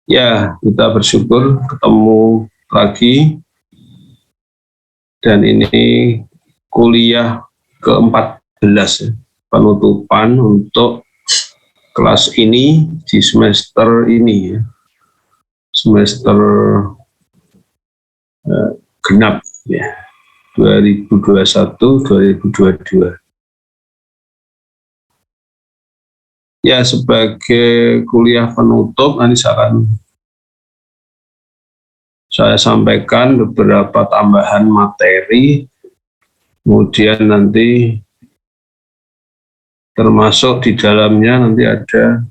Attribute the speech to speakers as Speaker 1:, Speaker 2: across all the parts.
Speaker 1: Ya, kita bersyukur ketemu lagi, dan ini kuliah ke-14 ya, penutupan untuk kelas ini di semester ini ya, semester genap ya, 2021-2022. Ya, sebagai kuliah penutup nanti saya sampaikan beberapa tambahan materi, kemudian nanti termasuk di dalamnya nanti ada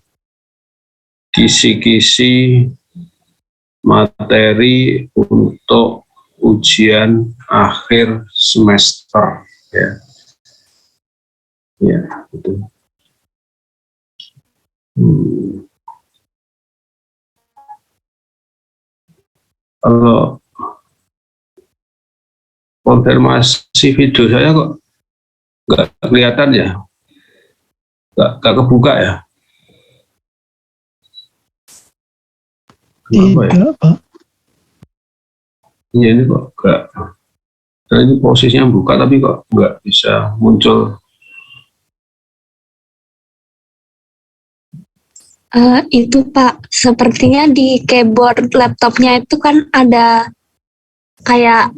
Speaker 1: kisi-kisi materi untuk ujian akhir semester ya. Ya, itu. Kalau konfirmasi video saya kok nggak kelihatan ya, nggak kebuka ya. Kenapa ya?
Speaker 2: Tidak, Pak.
Speaker 1: Iya, ini kok nggak. Nah, ini posisinya buka tapi kok nggak bisa muncul.
Speaker 3: Itu Pak, sepertinya di keyboard laptopnya itu kan ada kayak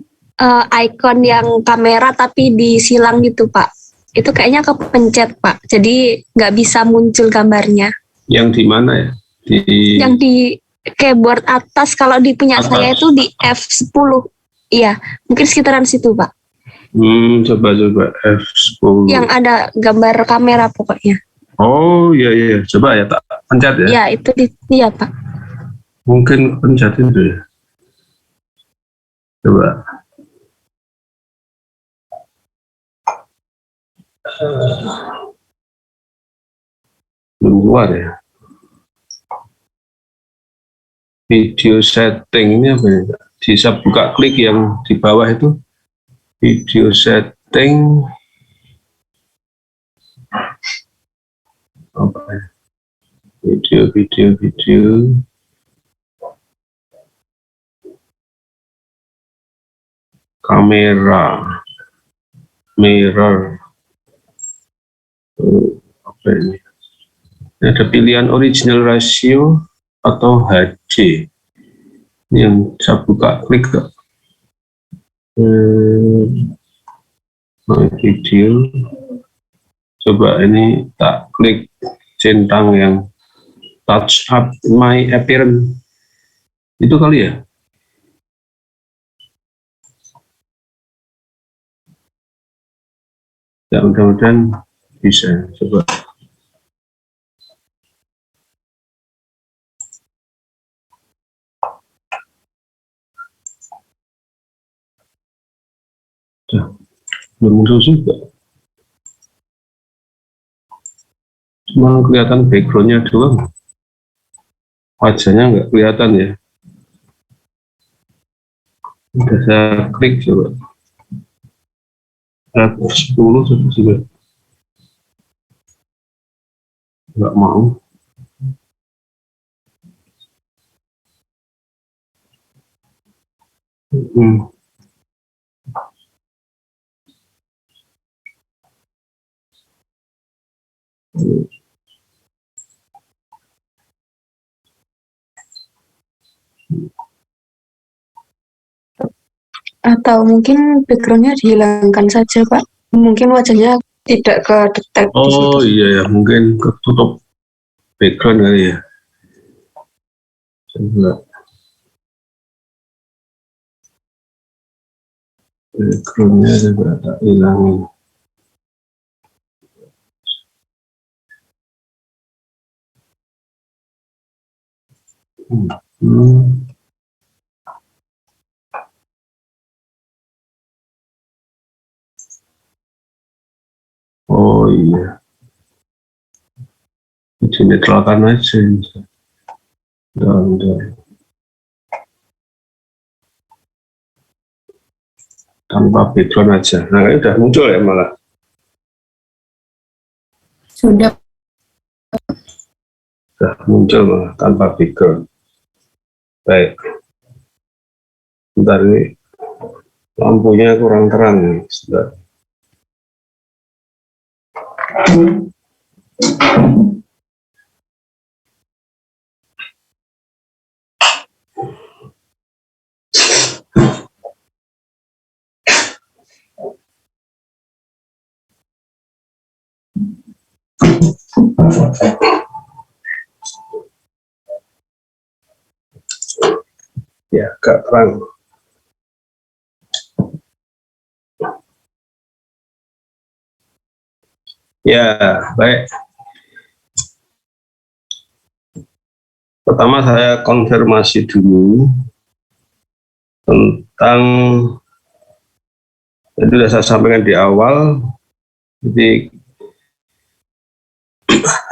Speaker 3: icon yang kamera tapi disilang gitu Pak. Itu kayaknya kepencet Pak, jadi nggak bisa muncul gambarnya.
Speaker 1: Yang di mana ya?
Speaker 3: Yang di keyboard atas, kalau di punya
Speaker 1: atas.
Speaker 3: saya itu di F10. Iya, mungkin sekitaran situ Pak.
Speaker 1: Coba F10.
Speaker 3: Yang ada gambar kamera pokoknya.
Speaker 1: Oh iya, coba ya, tak pencet ya.
Speaker 3: Ya itu iya Pak.
Speaker 1: Mungkin pencet itu ya. Coba. Belum keluar ya. Video setting ini apa ya? Bisa buka klik yang di bawah itu. Video setting. Apa ya? Video. Kamera. Mirror. Apa ini? Ada pilihan original ratio atau HD. Ini yang saya buka klik ke video. Coba ini tak klik centang yang touch up my appearance. Itu kali ya? Ya, mudah-mudahan bisa. Coba. Belum muncul juga. Cuma kelihatan backgroundnya doang. Wajahnya nggak kelihatan ya. Udah saya klik coba. F10 juga. Nggak mau.
Speaker 3: Atau mungkin backgroundnya dihilangkan saja Pak. Mungkin wajahnya tidak kedetek di situ.
Speaker 1: Oh iya ya, mungkin ketutup background kali ya. Coba. Backgroundnya juga tak hilangin. Oh iya. Dinetralkan aja. Udah. Tanpa background aja. Nah, ini udah muncul ya malah.
Speaker 3: Sudah.
Speaker 1: Udah muncul malah tanpa background. Baik. Bentar ini lampunya kurang terang nih. Sebentar. Ya, agak terang. Ya, baik. Pertama saya konfirmasi dulu tentang, itu sudah saya sampaikan di awal, jadi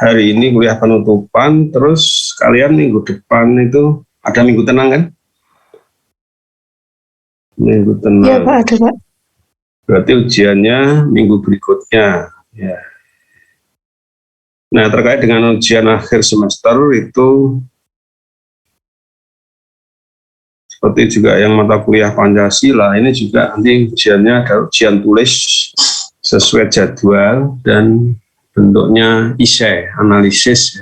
Speaker 1: hari ini kuliah penutupan, terus kalian minggu depan itu ada minggu tenang kan? Minggu tenang.
Speaker 3: Iya Pak, ada Pak.
Speaker 1: Berarti ujiannya minggu berikutnya. Ya. Nah, terkait dengan ujian akhir semester itu seperti juga yang mata kuliah Pancasila, ini juga nanti ujiannya ada ujian tulis sesuai jadwal dan bentuknya esai, analisis.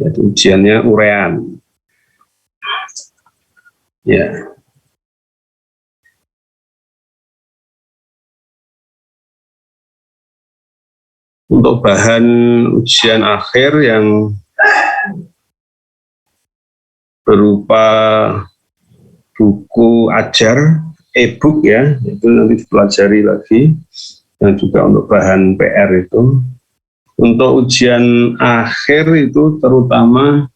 Speaker 1: Yaitu ujiannya urean. Ya. Untuk bahan ujian akhir yang berupa buku ajar, e-book ya, itu nanti dipelajari lagi, dan juga untuk bahan PR itu. Untuk ujian akhir itu terutama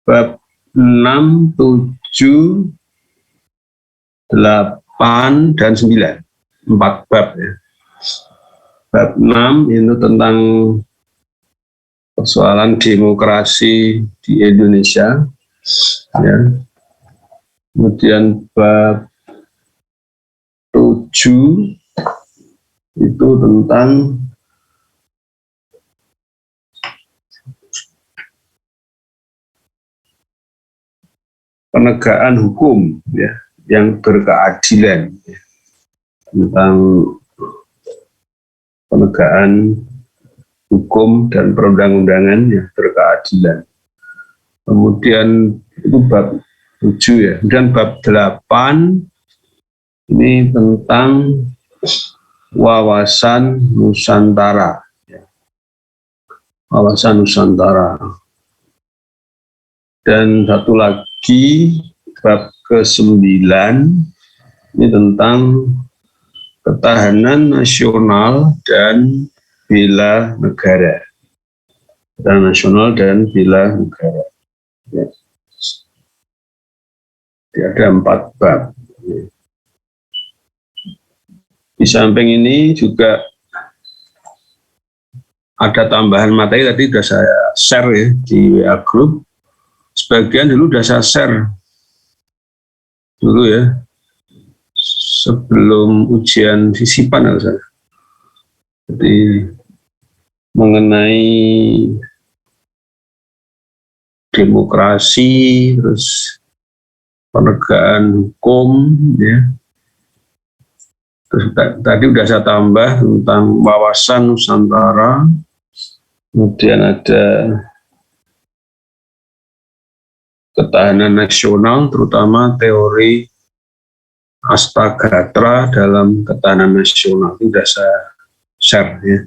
Speaker 1: bab 6, 7, 8, dan 9, 4 bab ya. Bab 6 itu tentang persoalan demokrasi di Indonesia ya. Kemudian bab 7 itu tentang penegakan hukum ya, yang berkeadilan ya. Tentang penegakan hukum dan perundang-undangan yang berkeadilan. Kemudian itu bab 7 ya. Kemudian bab 8 ini tentang wawasan Nusantara. Wawasan Nusantara. Dan satu lagi bab ke-9 ini tentang ketahanan nasional dan bela negara. Ketahanan nasional dan bela negara. Ya. Ada 4 bab. Di samping ini juga ada tambahan materi, tadi sudah saya share ya di WA Group. Sebagian dulu sudah saya share dulu ya, sebelum ujian sisipan ya saya. Jadi mengenai demokrasi, terus penegakan hukum ya. Terus tadi sudah saya tambah tentang wawasan Nusantara, kemudian ada ketahanan nasional, terutama teori Astagatra dalam ketahanan nasional, itu sudah saya share ya.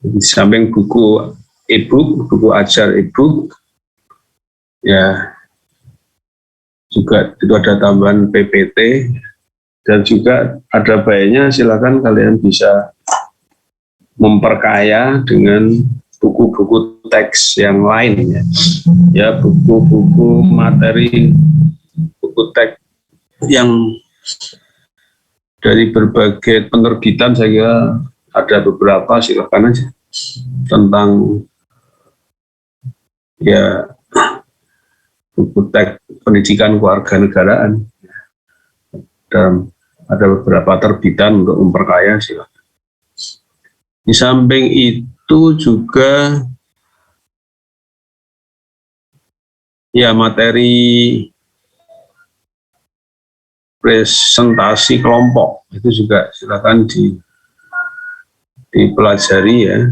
Speaker 1: Di samping buku e-book, buku ajar e-book ya, juga itu ada tambahan PPT, dan juga ada baiknya silakan kalian bisa memperkaya dengan buku-buku teks yang lain ya. Ya, buku-buku materi, buku teks yang dari berbagai penerbitan, saya kira ada beberapa, silakan aja, tentang ya buku teks pendidikan kewarganegaraan. Dan ada beberapa terbitan untuk memperkaya, silakan. Di samping itu juga ya materi presentasi kelompok itu juga silakan dipelajari ya.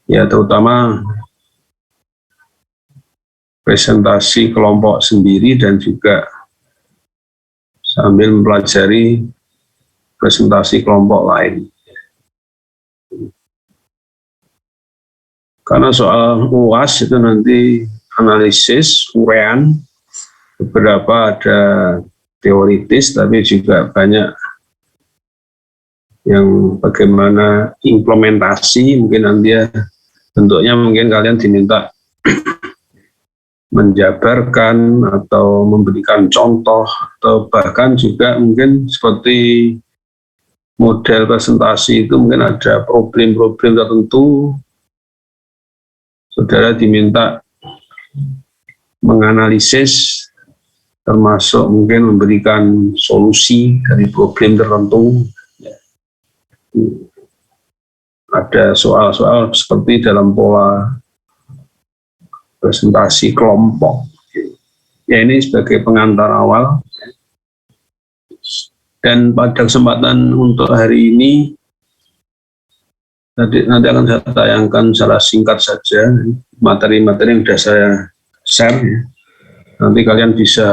Speaker 1: Ya terutama presentasi kelompok sendiri dan juga sambil mempelajari presentasi kelompok lain. Karena soal UAS itu nanti analisis, uraian, beberapa ada teoritis, tapi juga banyak yang bagaimana implementasi, mungkin nanti ya bentuknya mungkin kalian diminta menjabarkan atau memberikan contoh, atau bahkan juga mungkin seperti model presentasi itu mungkin ada problem-problem tertentu, saudara diminta menganalisis, termasuk mungkin memberikan solusi dari problem tertentu. Ada soal-soal seperti dalam pola presentasi kelompok. Ya ini sebagai pengantar awal. Dan pada kesempatan untuk hari ini, nanti akan saya tayangkan secara singkat saja materi-materi yang sudah saya share. Ya. Nanti kalian bisa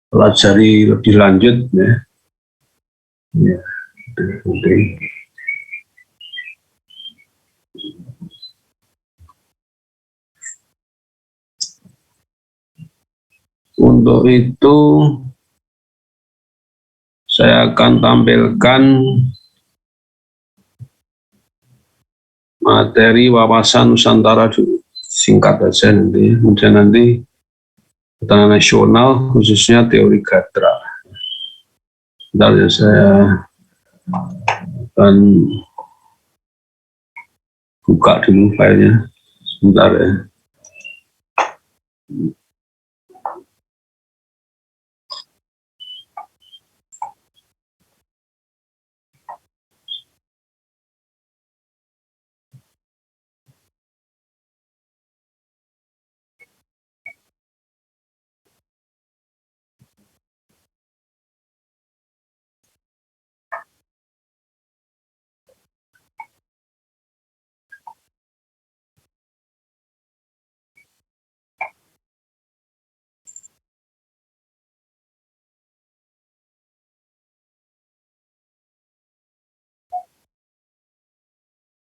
Speaker 1: pelajari lebih lanjut. Ya. Ya. Okay. Untuk itu saya akan tampilkan materi wawasan Nusantara dulu, singkat saja nanti. Kemudian nanti ketahanan nasional, khususnya teori Gatra. Bentar ya, saya akan buka dulu filenya. Sebentar ya.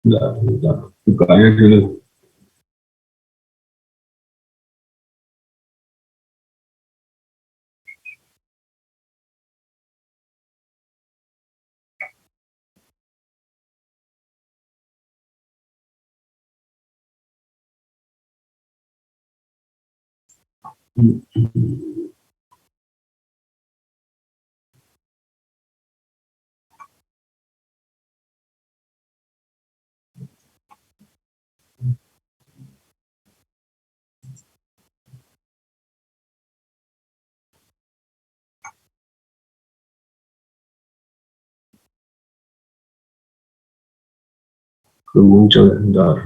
Speaker 1: Bentar, bukanya dulu. Belum muncul, bentar.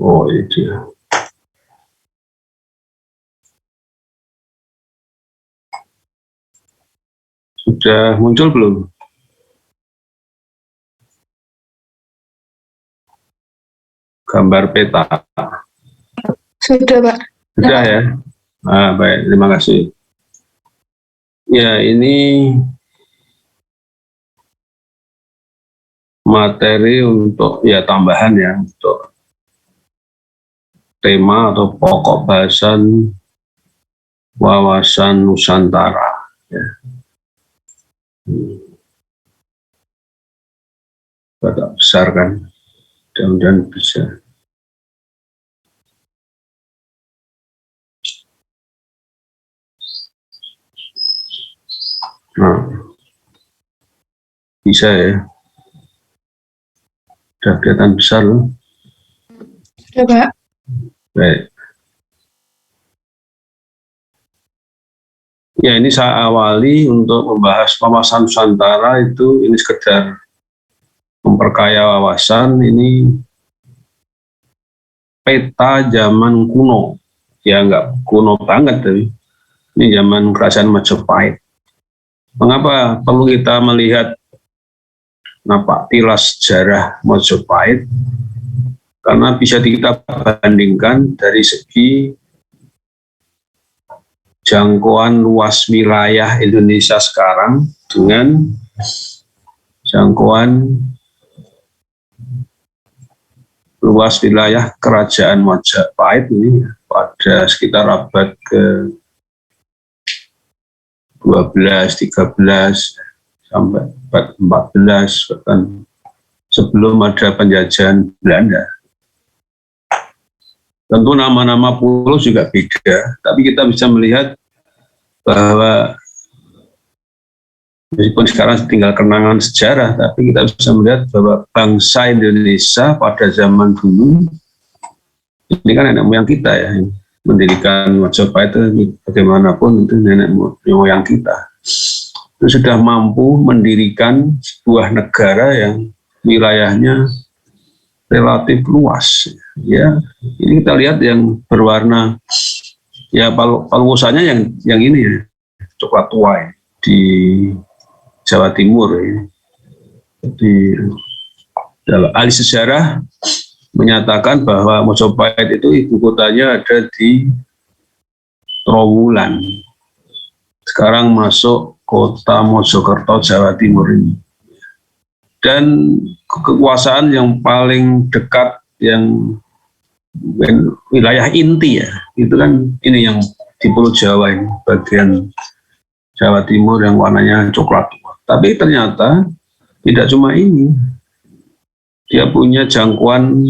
Speaker 1: Oh itu ya. Sudah muncul belum? Gambar peta.
Speaker 3: Sudah, Pak.
Speaker 1: Sudah ya. Ah, baik, terima kasih. Ya, ini materi untuk ya tambahan ya untuk tema atau pokok bahasan wawasan Nusantara. Ya. Batak besar kan, mudah-mudahan bisa. Nah, bisa ya. Sudah kelihatan besar loh.
Speaker 2: Sudah, Pak.
Speaker 1: Baik. Ya, ini saya awali untuk membahas wawasan Nusantara itu, ini sekedar memperkaya wawasan. Ini peta zaman kuno, ya nggak kuno banget, tapi ini zaman kerajaan Majapahit. Mengapa perlu kita melihat tilas sejarah Majapahit? Karena bisa kita bandingkan dari segi jangkauan luas wilayah Indonesia sekarang dengan jangkauan luas wilayah kerajaan Majapahit ini pada sekitar abad ke-12, 13 sampai abad 14, bahkan sebelum ada penjajahan Belanda. Tentu nama-nama pulau juga beda, tapi kita bisa melihat bahwa meskipun sekarang tinggal kenangan sejarah, tapi kita bisa melihat bahwa bangsa Indonesia pada zaman dulu, ini kan nenek moyang kita ya, mendirikan Majapahit itu bagaimanapun itu nenek moyang kita. Itu sudah mampu mendirikan sebuah negara yang wilayahnya relatif luas. Ya, ini kita lihat yang berwarna ya paluosannya yang ini ya, coklat tua ya, di Jawa Timur ya. Jadi dalam ahli sejarah menyatakan bahwa Majapahit itu ibu kotanya ada di Trowulan. Sekarang masuk kota Mojokerto, Jawa Timur ini. Dan kekuasaan yang paling dekat, yang wilayah inti ya, itu kan ini yang di Pulau Jawa ini, bagian Jawa Timur yang warnanya coklat tua. Tapi ternyata tidak cuma ini, dia punya jangkauan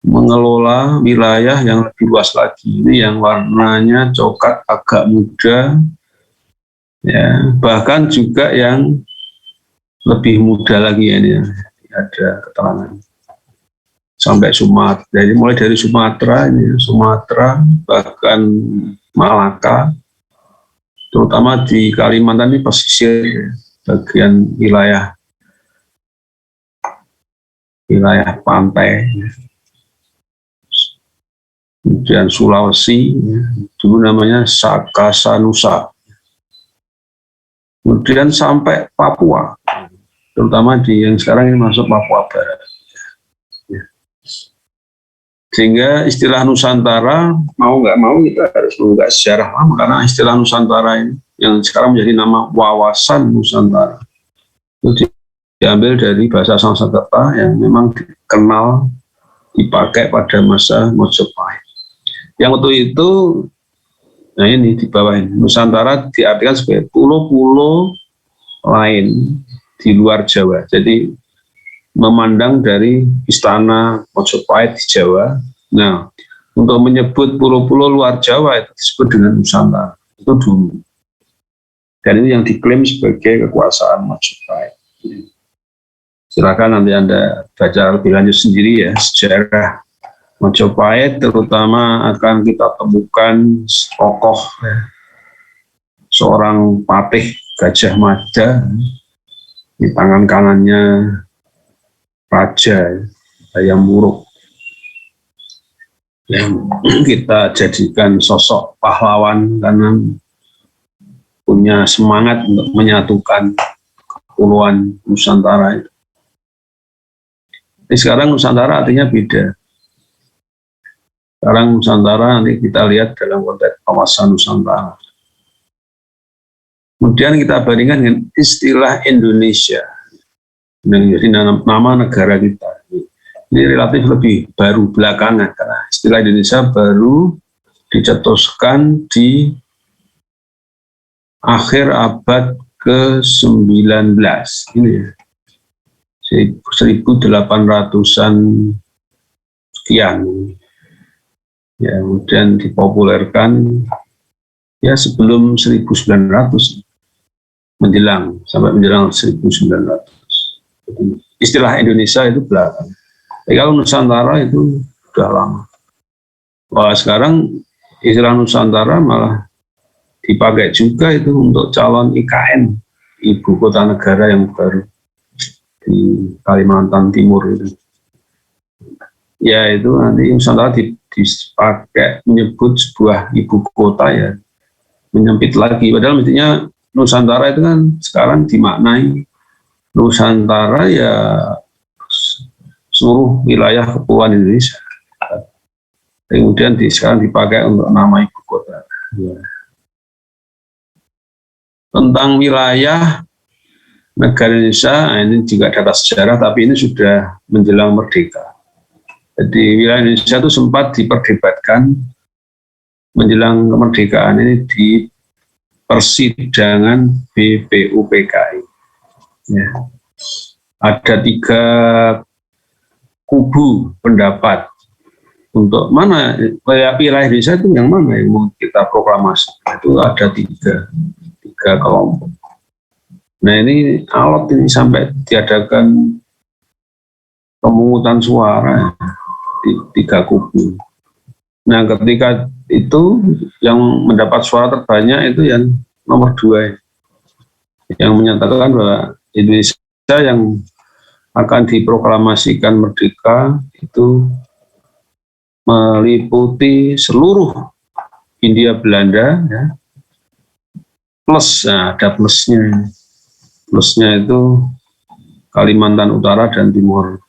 Speaker 1: mengelola wilayah yang lebih luas lagi. Ini yang warnanya coklat agak muda, ya, bahkan juga yang lebih muda lagi ya, ini ada keterangan sampai Sumatera. Jadi mulai dari Sumatera, bahkan Malaka, terutama di Kalimantan ini pesisir, bagian wilayah pantai. Kemudian Sulawesi, dulu namanya Sakasanusa. Kemudian sampai Papua, terutama di yang sekarang ini masuk Papua Barat. Sehingga istilah Nusantara, mau nggak mau kita harus membuka sejarah lama, karena istilah Nusantara ini yang sekarang menjadi nama wawasan Nusantara itu diambil dari bahasa Sanskerta yang memang dikenal dipakai pada masa Majapahit. Yang waktu itu, nah ini di bawah ini, Nusantara diartikan sebagai pulau-pulau lain di luar Jawa. Jadi memandang dari istana Majapahit di Jawa. Nah, untuk menyebut pulau-pulau luar Jawa itu disebut dengan Nusantara. Itu dulu. Dan ini yang diklaim sebagai kekuasaan Majapahit. Silakan nanti Anda baca lebih lanjut sendiri ya, sejarah Majapahit, terutama akan kita temukan tokoh ya, seorang patih Gajah Mada, di tangan kanannya Raja Hayam Wuruk, yang kita jadikan sosok pahlawan karena punya semangat untuk menyatukan kepulauan Nusantara itu. Tapi sekarang Nusantara artinya beda. Sekarang Nusantara nanti kita lihat dalam konteks kawasan Nusantara. Kemudian kita bandingkan dengan istilah Indonesia, menjadi nama negara kita. Ini relatif lebih baru belakangan, karena istilah Indonesia baru dicetuskan di akhir abad ke-19. Ini ya. 1800-an sekian. Ya, kemudian dipopulerkan ya sebelum 1900, sampai menjelang 1900. Jadi, istilah Indonesia itu belakang. Tapi kalau Nusantara itu sudah lama. Wah, sekarang istilah Nusantara malah dipakai juga itu untuk calon IKN, ibu kota negara yang baru di Kalimantan Timur itu. Ya itu nanti Nusantara dipakai menyebut sebuah ibu kota, ya menyempit lagi. Padahal mestinya Nusantara itu kan sekarang dimaknai Nusantara ya seluruh wilayah kepulauan Indonesia. Kemudian sekarang dipakai untuk nama ibu kota. Ya. Tentang wilayah negara Indonesia, ini juga data sejarah, tapi ini sudah menjelang merdeka. Jadi wilayah Indonesia itu sempat diperdebatkan menjelang kemerdekaan ini di persidangan BPUPKI. Ya. Ada 3 kubu pendapat untuk mana wilayah Indonesia itu yang mana yang mau kita proklamasi. Itu ada tiga kelompok. Nah ini alot ini sampai diadakan pemungutan suara di 3 kubu. Nah ketika itu yang mendapat suara terbanyak itu yang nomor 2, yang menyatakan bahwa Indonesia yang akan diproklamasikan merdeka itu meliputi seluruh Hindia Belanda, ya, plus, nah, ada plusnya itu Kalimantan Utara dan Timur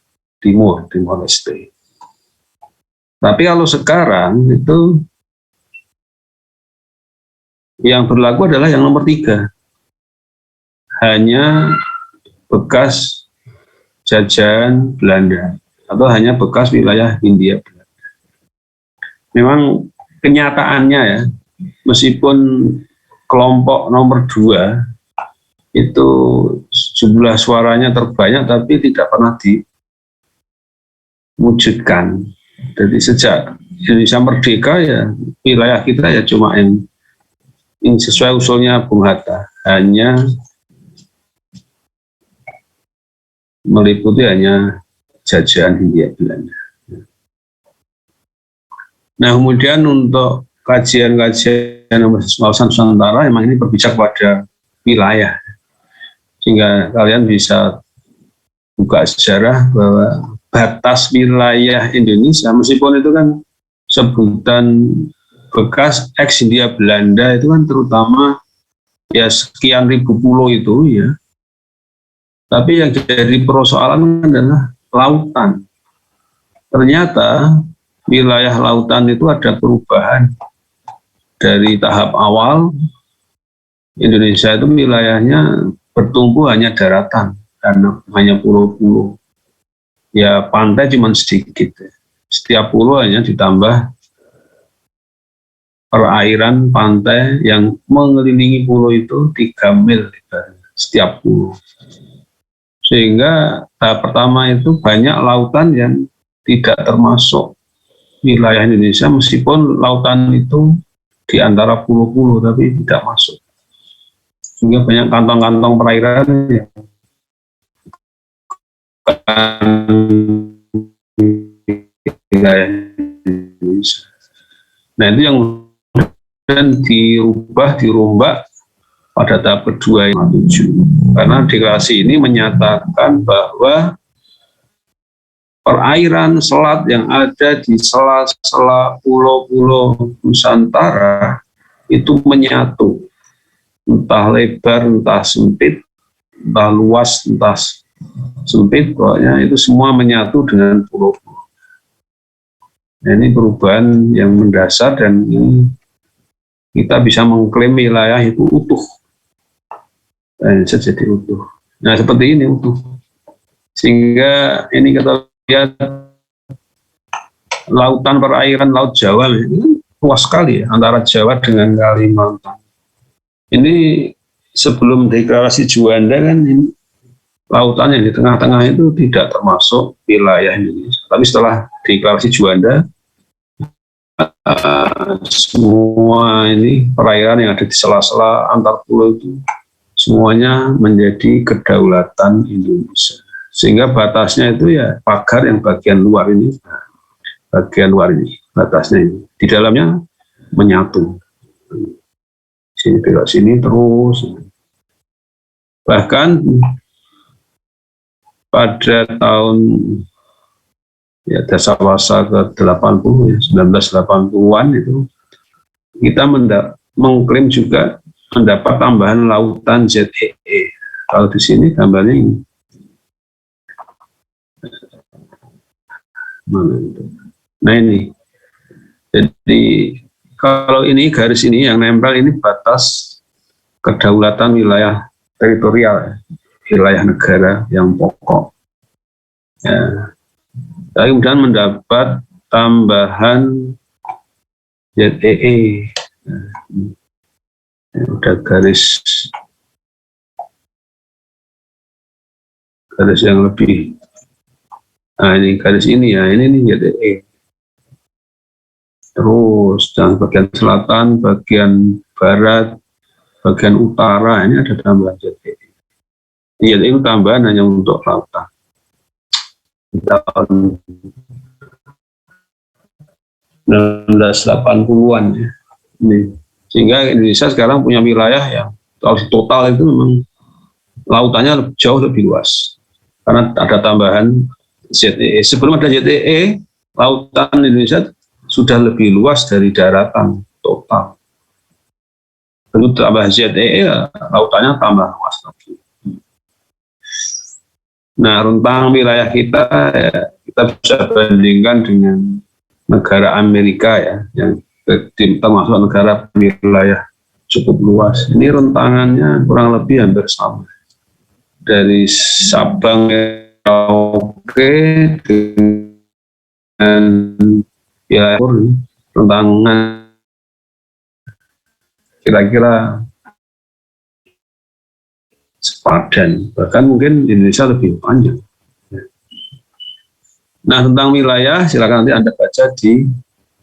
Speaker 1: Leste. Tapi kalau sekarang itu yang berlaku adalah yang nomor 3, hanya bekas jajahan Belanda atau hanya bekas wilayah Hindia Belanda. Memang kenyataannya ya, meskipun kelompok nomor 2 itu jumlah suaranya terbanyak, tapi tidak pernah diwujudkan. Jadi sejak Indonesia merdeka ya wilayah kita ya cuma yang sesuai usulnya Bung Hatta, hanya meliputi hanya jajahan Hindia Belanda. Nah kemudian untuk kajian-kajian kawasan Nusantara memang ini berbicara pada wilayah, sehingga kalian bisa buka sejarah bahwa batas wilayah Indonesia, meskipun itu kan sebutan bekas ex Hindia Belanda, itu kan terutama ya sekian ribu pulau itu ya, tapi yang jadi persoalan adalah lautan. Ternyata wilayah lautan itu ada perubahan dari tahap awal. Indonesia itu wilayahnya bertumbuh hanya daratan karena hanya pulau-pulau. Ya pantai cuma sedikit. Setiap pulau hanya ditambah perairan pantai yang mengelilingi pulau itu 3 mil setiap pulau. Sehingga tahap pertama itu banyak lautan yang tidak termasuk wilayah Indonesia, meskipun lautan itu di antara pulau-pulau tapi tidak masuk. Sehingga banyak kantong-kantong perairan yang wilayah Indonesia. Nah itu yang kemudian dirombak pada tahap kedua yang 7. Karena deklarasi ini menyatakan bahwa perairan selat yang ada di sela-sela pulau-pulau Nusantara itu menyatu, entah lebar, entah sempit, entah luas, entah sempit, pokoknya itu semua menyatu dengan pulau-pulau. Nah, ini perubahan yang mendasar, dan ini kita bisa mengklaim wilayah itu utuh, dan jadi utuh. Nah seperti ini utuh, sehingga ini kita lihat lautan perairan Laut Jawa ini luas sekali ya, antara Jawa dengan Kalimantan. Ini sebelum deklarasi Juanda kan ini lautan yang di tengah-tengah itu tidak termasuk wilayah Indonesia. Tapi setelah deklarasi Juanda, semua ini perairan yang ada di sela-sela antar pulau itu semuanya menjadi kedaulatan Indonesia. Sehingga batasnya itu ya pagar yang bagian luar ini, batasnya ini. Di dalamnya menyatu. Sini belok sini terus. Bahkan pada tahun dasawarsa ke-80 ya, 1980-an itu kita mengklaim juga mendapat tambahan lautan ZEE. Kalau di sini gambarnya ini. Nah ini. Jadi kalau ini garis ini yang nempel ini batas kedaulatan wilayah teritorial, wilayah negara yang pokok. Ya. Tapi kemudian mendapat tambahan ZEE. Udah garis yang lebih. Nah ini garis ini ya, ini nih ZEE. Terus dan bagian selatan, bagian barat, bagian utara ini ada tambahan ZEE. ZEE itu tambahan hanya untuk lautan. Tahun 1980-an ya. Ini. Sehingga Indonesia sekarang punya wilayah yang total itu memang lautannya jauh lebih luas. Karena ada tambahan ZEE. Sebelum ada ZEE, lautan Indonesia sudah lebih luas dari daratan total. Begitu tambah ZEE, lautannya tambah luas lagi. Nah, rentang wilayah kita ya, kita bisa bandingkan dengan negara Amerika ya, yang termasuk negara wilayah cukup luas. Ini rentangannya kurang lebih hampir sama. Dari Sabang Merauke dengan wilayah rentangan kira-kira sepadan, bahkan mungkin Indonesia lebih panjang. Nah, tentang wilayah, silakan nanti Anda baca di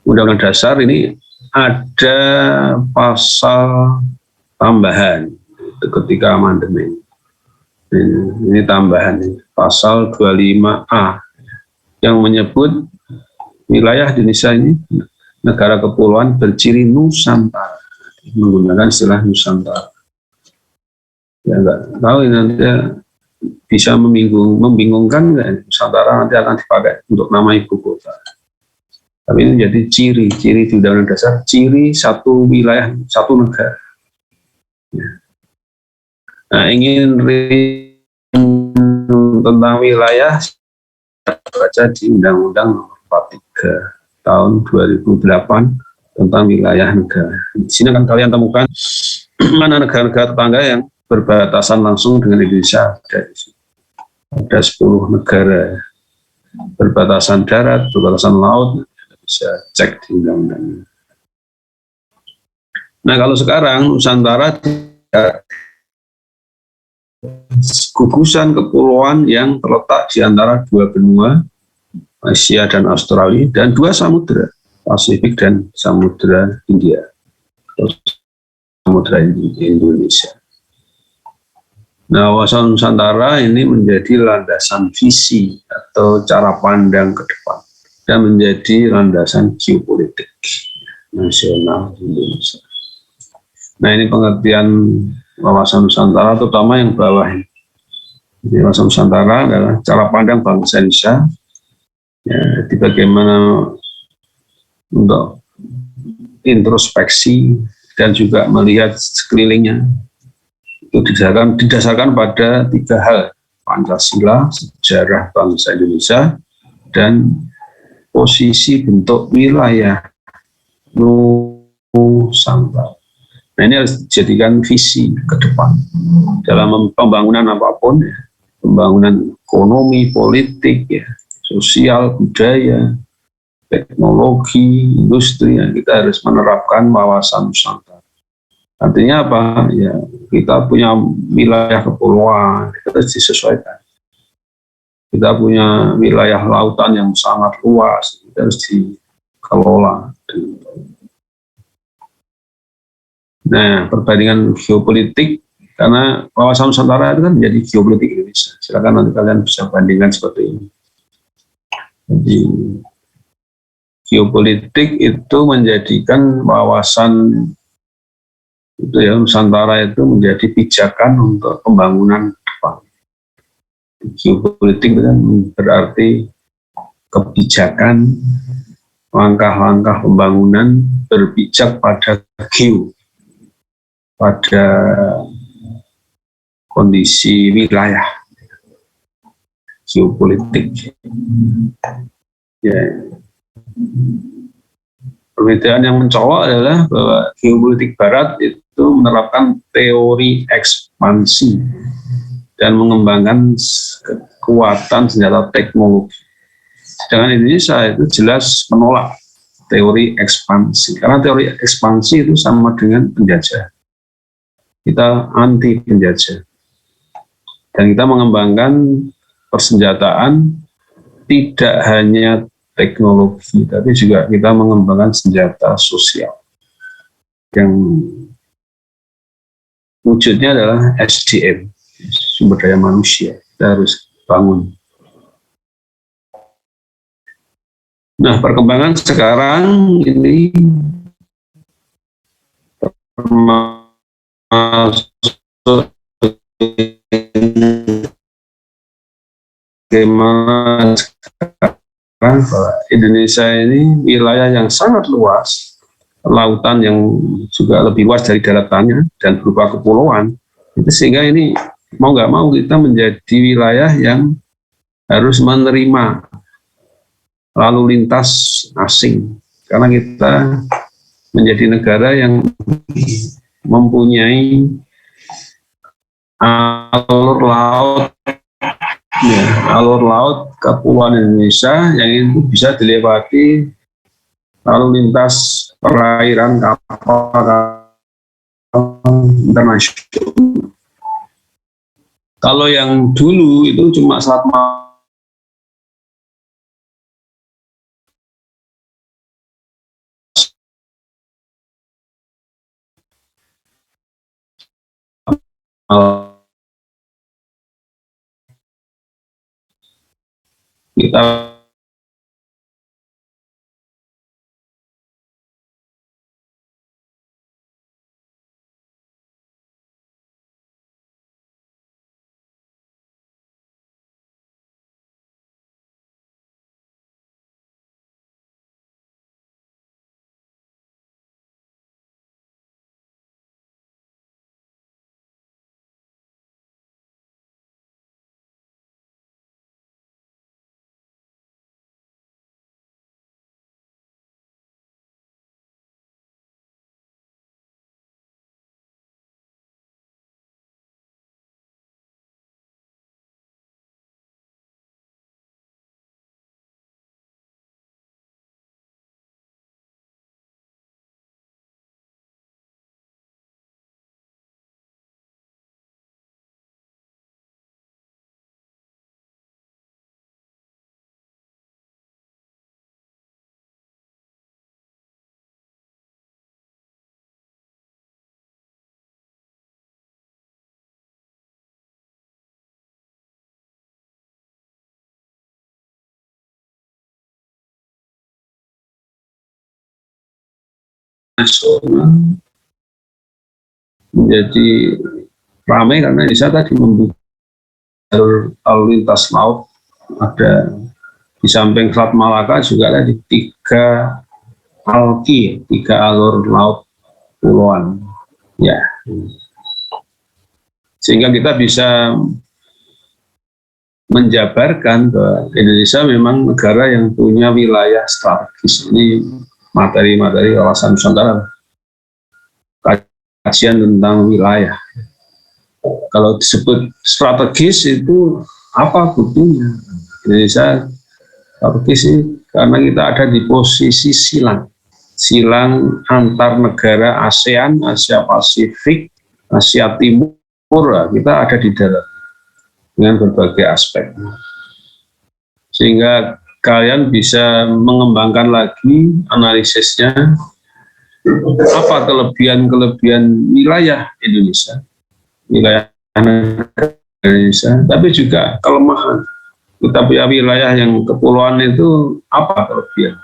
Speaker 1: Undang-Undang Dasar. Ini ada pasal tambahan ketika amandemen. Ini tambahan, pasal 25A yang menyebut wilayah Indonesia ini negara kepulauan berciri Nusantara, menggunakan istilah Nusantara. Ya enggak tahu ini nanti bisa membingungkan enggak? Nusantara nanti akan dipakai untuk nama ibu kota. Tapi ini jadi ciri di Undang-Undang Dasar, ciri satu wilayah, satu negara. Ya. Nah, ingin tentang wilayah, baca di Undang-Undang Nomor 43 tahun 2008 tentang wilayah negara. Di sini akan kalian temukan mana negara-negara tetangga yang berbatasan langsung dengan Indonesia. Ada 10 negara berbatasan darat, berbatasan laut, bisa cek di undang-undang. Nah, kalau sekarang Nusantara gugusan kepulauan yang terletak di antara dua benua, Asia dan Australia, dan dua samudera, Pasifik dan Samudra India, atau Samudra Indonesia. Nah, wawasan Nusantara ini menjadi landasan visi atau cara pandang ke depan dan menjadi landasan geopolitik nasional Indonesia. Nah, ini pengertian wawasan Nusantara, terutama yang bawah ini. Jadi, wawasan Nusantara adalah cara pandang bangsa Indonesia, ya, di bagaimana untuk introspeksi dan juga melihat sekelilingnya. Itu didasarkan pada 3 hal: Pancasila, sejarah bangsa Indonesia, dan posisi bentuk wilayah Nusantara. Nah, ini harus dijadikan visi ke depan dalam pembangunan apapun, ya. Pembangunan ekonomi, politik, ya, sosial, budaya, teknologi, industri, ya, kita harus menerapkan wawasan Nusantara. Artinya apa? Ya, kita punya wilayah kepulauan, kita harus disesuaikan. Kita punya wilayah lautan yang sangat luas, kita harus dikelola. Nah, perbandingan geopolitik, karena kawasan Nusantara itu kan menjadi geopolitik Indonesia. Silakan nanti kalian bisa bandingkan seperti ini. Jadi, geopolitik itu menjadikan kawasan itu ya Nusantara itu menjadi pijakan untuk pembangunan depan. Geopolitik itu kan berarti kebijakan, langkah-langkah pembangunan berpijak pada pada kondisi wilayah geopolitik. Ya. Perbedaan yang mencolok adalah bahwa geopolitik Barat itu menerapkan teori ekspansi dan mengembangkan kekuatan senjata teknologi. Sedangkan Indonesia itu jelas menolak teori ekspansi, karena teori ekspansi itu sama dengan penjajah. Kita anti penjajah. Dan kita mengembangkan persenjataan tidak hanya teknologi, tapi juga kita mengembangkan senjata sosial yang wujudnya adalah SDM, sumber daya manusia. Kita harus bangun. Nah, perkembangan sekarang ini termasuk bagaimana bahwa Indonesia ini wilayah yang sangat luas, lautan yang juga lebih luas dari daratannya dan berupa kepulauan, itu sehingga ini mau nggak mau kita menjadi wilayah yang harus menerima lalu lintas asing, karena kita menjadi negara yang mempunyai alur laut kepulauan Indonesia yang itu bisa dilewati lalu lintas perairan kapal internasional. Kalau yang dulu itu cuma Selat Malaka, kita nasional menjadi ramai karena Indonesia tadi membuka lalu lintas laut. Ada di samping Selat Malaka juga ada di tiga alur laut pulauan, ya, sehingga kita bisa menjabarkan bahwa Indonesia memang negara yang punya wilayah strategis. Ini materi-materi kawasan Nusantara, kajian tentang wilayah. Kalau disebut strategis itu apa buktinya? Indonesia strategis karena kita ada di posisi silang antar negara ASEAN, Asia Pasifik, Asia Timur, kita ada di dalam dengan berbagai aspek. sehingga kalian bisa mengembangkan lagi analisisnya, apa kelebihan-kelebihan wilayah Indonesia, tapi juga kelemahan. Tapi wilayah yang kepulauan itu apa kelebihan?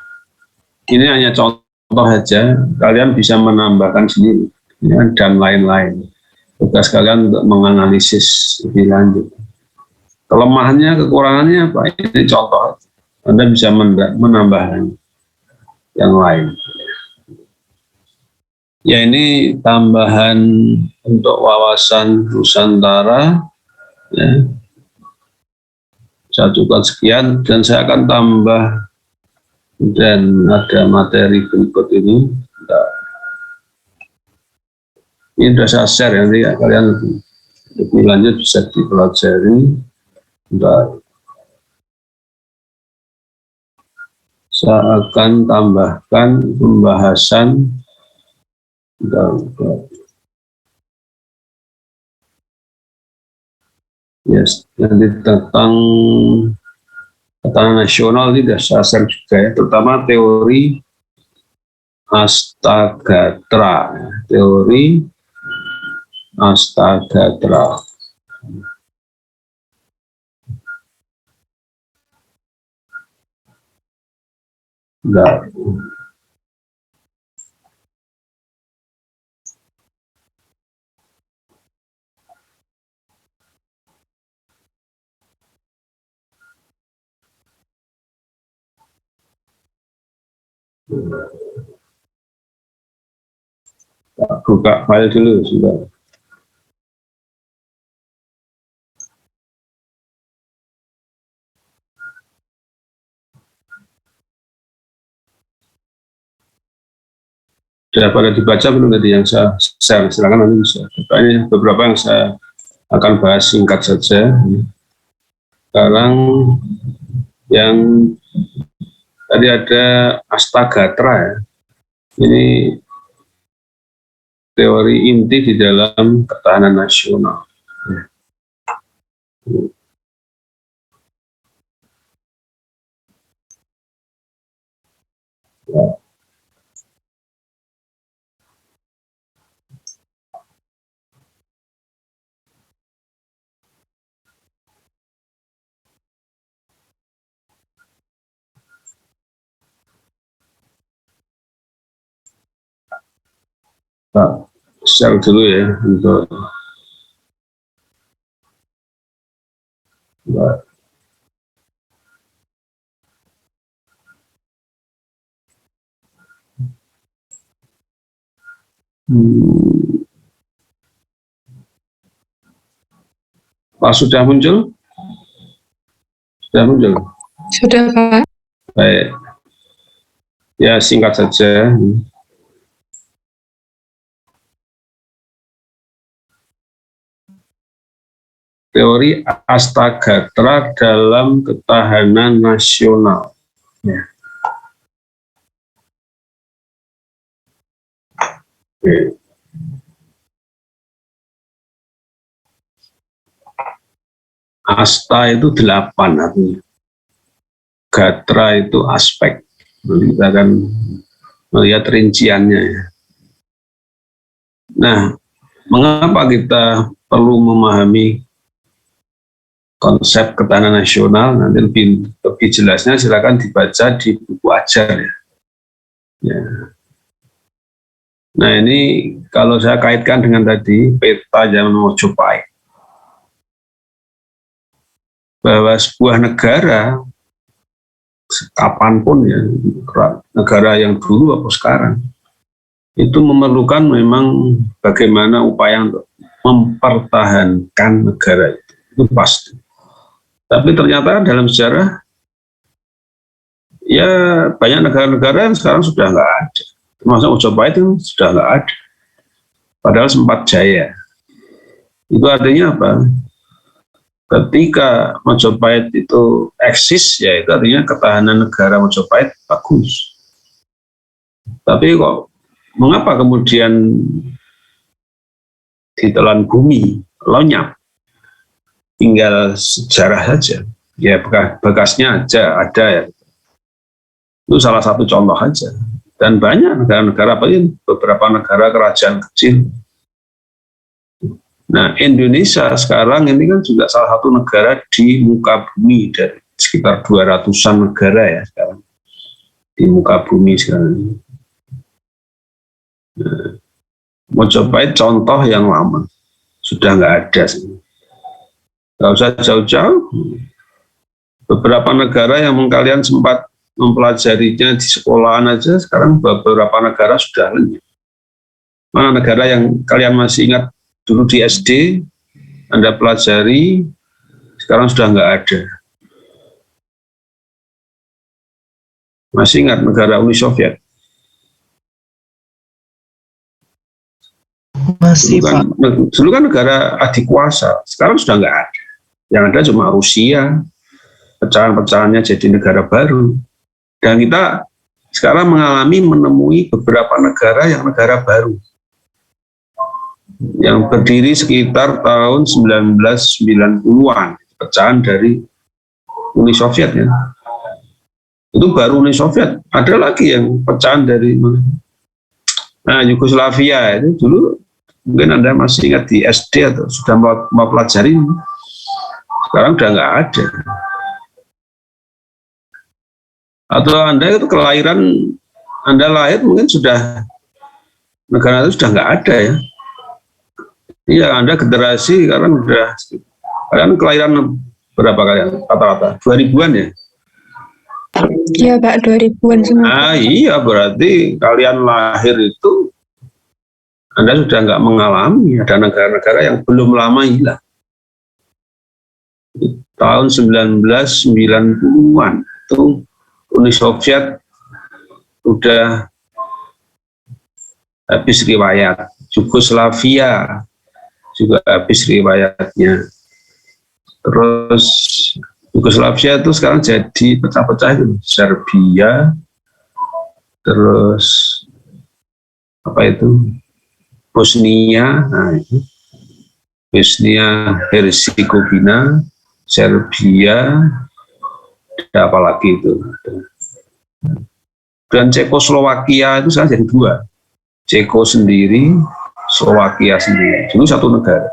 Speaker 1: Ini hanya contoh saja, kalian bisa menambahkan sendiri ya, dan lain-lain. Tugas kalian untuk menganalisis lebih lanjut. Kelemahannya, kekurangannya apa? Ini contoh. Anda bisa menambahkan yang lain. Ya, ini tambahan untuk wawasan Nusantara. Ya. Saya cukup sekian, dan saya akan tambah, dan ada materi berikut ini. Ini sudah saya share, nanti kalian lebih lanjut bisa dipelajari. Saya akan tambahkan pembahasan nanti tentang ketahanan nasional, tidak saya share juga ya, terutama teori Astagatra, teori Astagatra. Nah, buka file dulu sudah. Sudah pada dibaca belum tadi yang saya share? Silakan nanti bisa. Ini beberapa yang saya akan bahas singkat saja. Sekarang yang tadi ada Astagatra ya. Ini teori inti di dalam ketahanan nasional. Ya. Pak, share dulu ya untuk Pak. Pak sudah muncul? Sudah muncul?
Speaker 2: Sudah, Pak.
Speaker 1: Baik. Ya, singkat saja. Teori Astagatra dalam ketahanan nasional. Ya. Oke. Asta itu 8 artinya. Gatra itu aspek. Nanti kita akan melihat rinciannya ya. Nah, mengapa kita perlu memahami konsep ketahanan nasional? Nanti lebih jelasnya silakan dibaca di buku ajar ya. Ya. Nah, ini kalau saya kaitkan dengan tadi peta zaman Mojopahit, bahwa sebuah negara kapanpun ya, negara yang dulu atau sekarang, itu memerlukan memang bagaimana upaya untuk mempertahankan negara itu pasti. Tapi ternyata dalam sejarah ya banyak negara-negara yang sekarang sudah nggak ada, termasuk Mojopahit itu sudah nggak ada, padahal sempat jaya. Itu artinya apa? Ketika Mojopahit itu eksis, ya itu artinya ketahanan negara Mojopahit bagus. Tapi kok mengapa kemudian ditelan bumi, lenyap, tinggal sejarah saja? ya bekasnya aja ada ya. Itu salah satu contoh aja. Dan banyak negara-negara, beberapa negara kerajaan kecil. Nah, Indonesia sekarang ini kan juga salah satu negara di muka bumi dari sekitar 200-an negara ya sekarang di muka bumi sekarang. Nah, mau cobain contoh yang lama, sudah nggak ada sih. Nggak usah jauh-jauh. Beberapa negara yang kalian sempat mempelajarinya di sekolahan aja, sekarang beberapa negara sudah lenyap. Mana negara yang kalian masih ingat dulu di SD, Anda pelajari, sekarang sudah nggak ada. Masih ingat negara Uni Soviet?
Speaker 4: Masih, Pak.
Speaker 1: Dulu kan negara adik kuasa, sekarang sudah nggak ada. Yang ada cuma Rusia, pecahan-pecahannya jadi negara baru. Dan kita sekarang menemui beberapa negara yang negara baru. Yang berdiri sekitar tahun 1990-an, pecahan dari Uni Soviet ya. Itu baru Uni Soviet, ada lagi yang pecahan dari Yugoslavia itu dulu, mungkin Anda masih ingat di SD atau sudah mau pelajari, sekarang udah nggak ada. Atau Anda itu kelahiran, Anda lahir mungkin sudah, negara itu sudah nggak ada ya. Iya, Anda generasi, kalian kelahiran berapa kalian rata-rata? 2000-an ya?
Speaker 2: Iya Pak, 2000-an semua.
Speaker 1: Nah iya, berarti kalian lahir itu Anda sudah nggak mengalami, ada negara-negara yang belum lama hilang. Tahun 1990-an itu Uni Soviet udah habis riwayat, Yugoslavia juga habis riwayatnya. Terus Yugoslavia itu sekarang jadi pecah-pecah itu, Serbia, terus apa itu, Bosnia, nah itu Bosnia Herzegovina, Serbia, ada apa lagi itu, dan Cekoslowakia itu sekarang jadi dua, Ceko sendiri, Slovakia sendiri, dulu satu negara.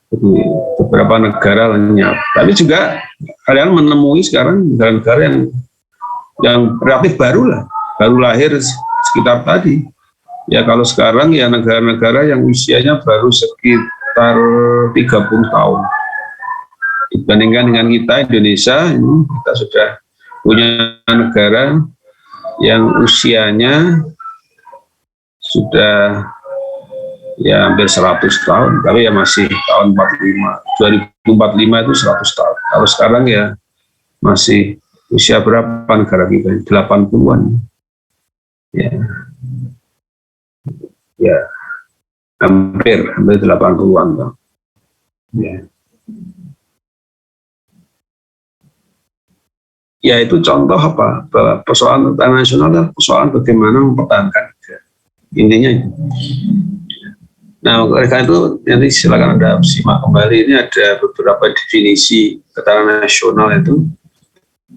Speaker 1: Jadi, beberapa negara lenyap, tapi juga kalian menemui sekarang negara-negara yang relatif baru lah, baru lahir sekitar tadi. Ya kalau sekarang ya negara-negara yang usianya baru sekitar 30 tahun. Dibandingkan dengan kita Indonesia, ini kita sudah punya negara yang usianya sudah ya hampir 100 tahun, tapi ya masih tahun 45, 2045 itu 100 tahun. Kalau sekarang ya masih usia berapa negara kita? 80-an. Ya, hampir 80-an. Ya itu contoh apa? Bahwa persoalan internasional adalah persoalan bagaimana mempertahankan intinya. Nah, oleh itu nanti silakan Anda simak kembali. Ini ada beberapa definisi ketahanan nasional itu,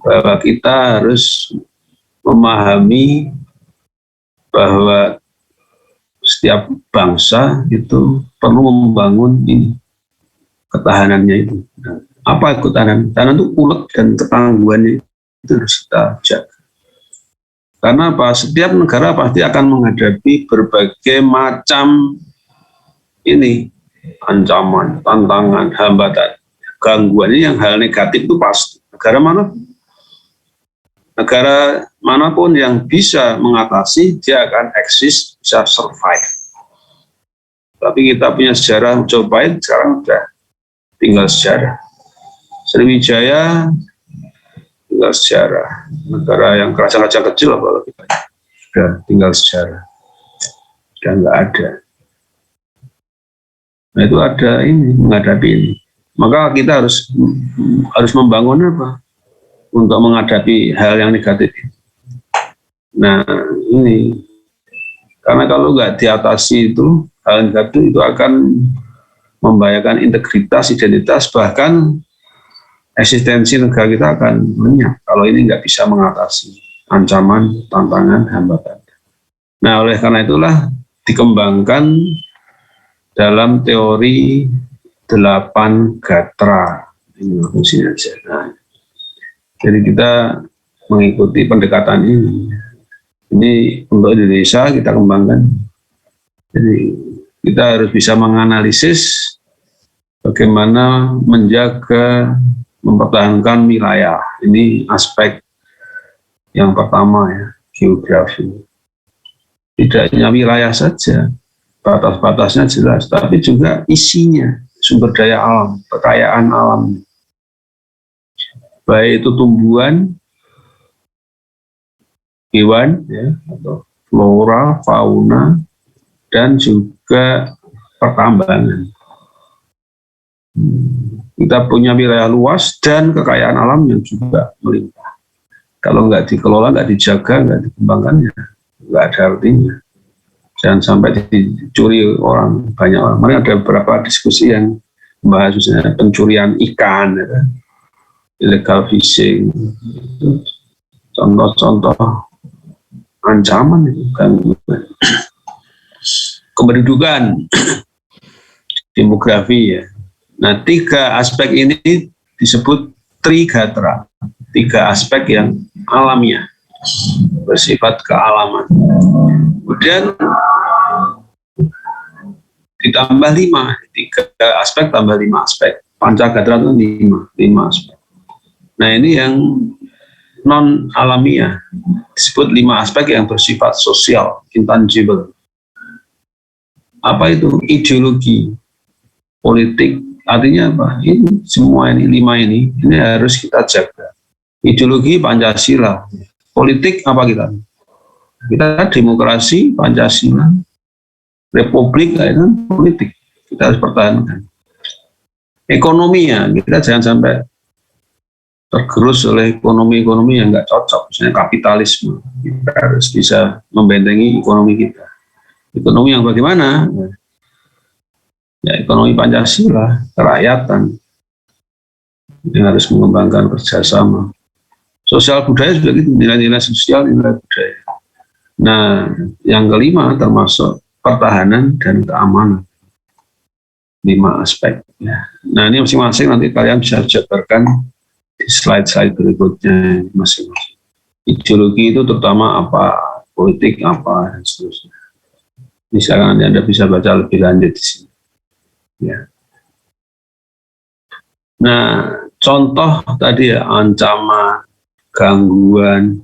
Speaker 1: bahwa kita harus memahami bahwa setiap bangsa itu perlu membangun ini ketahanannya itu. Nah, apa ketahanan? Ketahanan itu ulet dan ketangguhannya itu harus kita jaga. Karena apa? Setiap negara pasti akan menghadapi berbagai macam ini ancaman, tantangan, hambatan, gangguan. Ini yang hal negatif itu pasti. Negara manapun yang bisa mengatasi, dia akan eksis, bisa survive. Tapi kita punya sejarah Majapahit, sekarang sudah tinggal sejarah. Sriwijaya tinggal sejarah. Negara yang kerajaan-kerajaan kecil kalau kita sudah tinggal sejarah, sudah nggak ada. Nah itu ada ini, menghadapi ini. Maka kita harus membangun apa? Untuk menghadapi hal yang negatif. Nah ini, karena kalau nggak diatasi itu, hal negatif itu akan membahayakan integritas, identitas, bahkan eksistensi negara kita akan lenyap kalau ini nggak bisa mengatasi ancaman, tantangan, hambatan. Nah, oleh karena itulah dikembangkan dalam teori 8 gatra. Ini fungsinya aja. Nah, jadi kita mengikuti pendekatan ini. Ini untuk Indonesia kita kembangkan. Jadi kita harus bisa menganalisis bagaimana menjaga, mempertahankan wilayah. Ini aspek yang pertama ya, geografi. Tidak hanya wilayah saja, batas-batasnya jelas, tapi juga isinya, sumber daya alam, kekayaan alam. Baik itu tumbuhan, hewan, ya, atau flora, fauna, dan juga pertambangan. Kita punya wilayah luas dan kekayaan alam yang juga melimpah. Kalau nggak dikelola, nggak dijaga, nggak dikembangkan, ya nggak ada artinya. Jangan sampai dicuri orang, banyak orang. Kemarin ada beberapa diskusi yang membahas misalnya pencurian ikan, ya, illegal fishing, itu contoh-contoh ancaman itu kan. Kependudukan, demografi ya. Nah, 3 aspek ini disebut trigatra, 3 aspek yang alamiah, bersifat kealaman. Kemudian ditambah 5, 3 aspek tambah 5 aspek. Pancagatra itu 5 aspek. Nah, ini yang non alamiah, disebut 5 aspek yang bersifat sosial, intangible. Apa itu? Ideologi, politik, artinya apa? Ini semua ini 5 ini harus kita jaga. Ideologi Pancasila, politik apa kita? Kita demokrasi, Pancasila, republik, itu politik. Kita harus pertahankan. Ekonomi ya, kita jangan sampai tergerus oleh ekonomi-ekonomi yang nggak cocok, misalnya kapitalisme. Kita harus bisa membentengi ekonomi kita. Ekonomi yang bagaimana? Ya, ekonomi Pancasila, kerakyatan, yang harus mengembangkan kerjasama. Sosial budaya juga gitu, nilai-nilai sosial, nilai budaya. Nah, yang kelima termasuk pertahanan dan keamanan. 5 aspek. Ya. Nah, ini masing-masing nanti kalian bisa jabarkan di slide-slide berikutnya masing-masing. Ideologi itu terutama apa, politik apa, dan seterusnya. Misalkan Anda bisa baca lebih lanjut di sini. Ya. Nah, contoh tadi ya, ancaman, gangguan,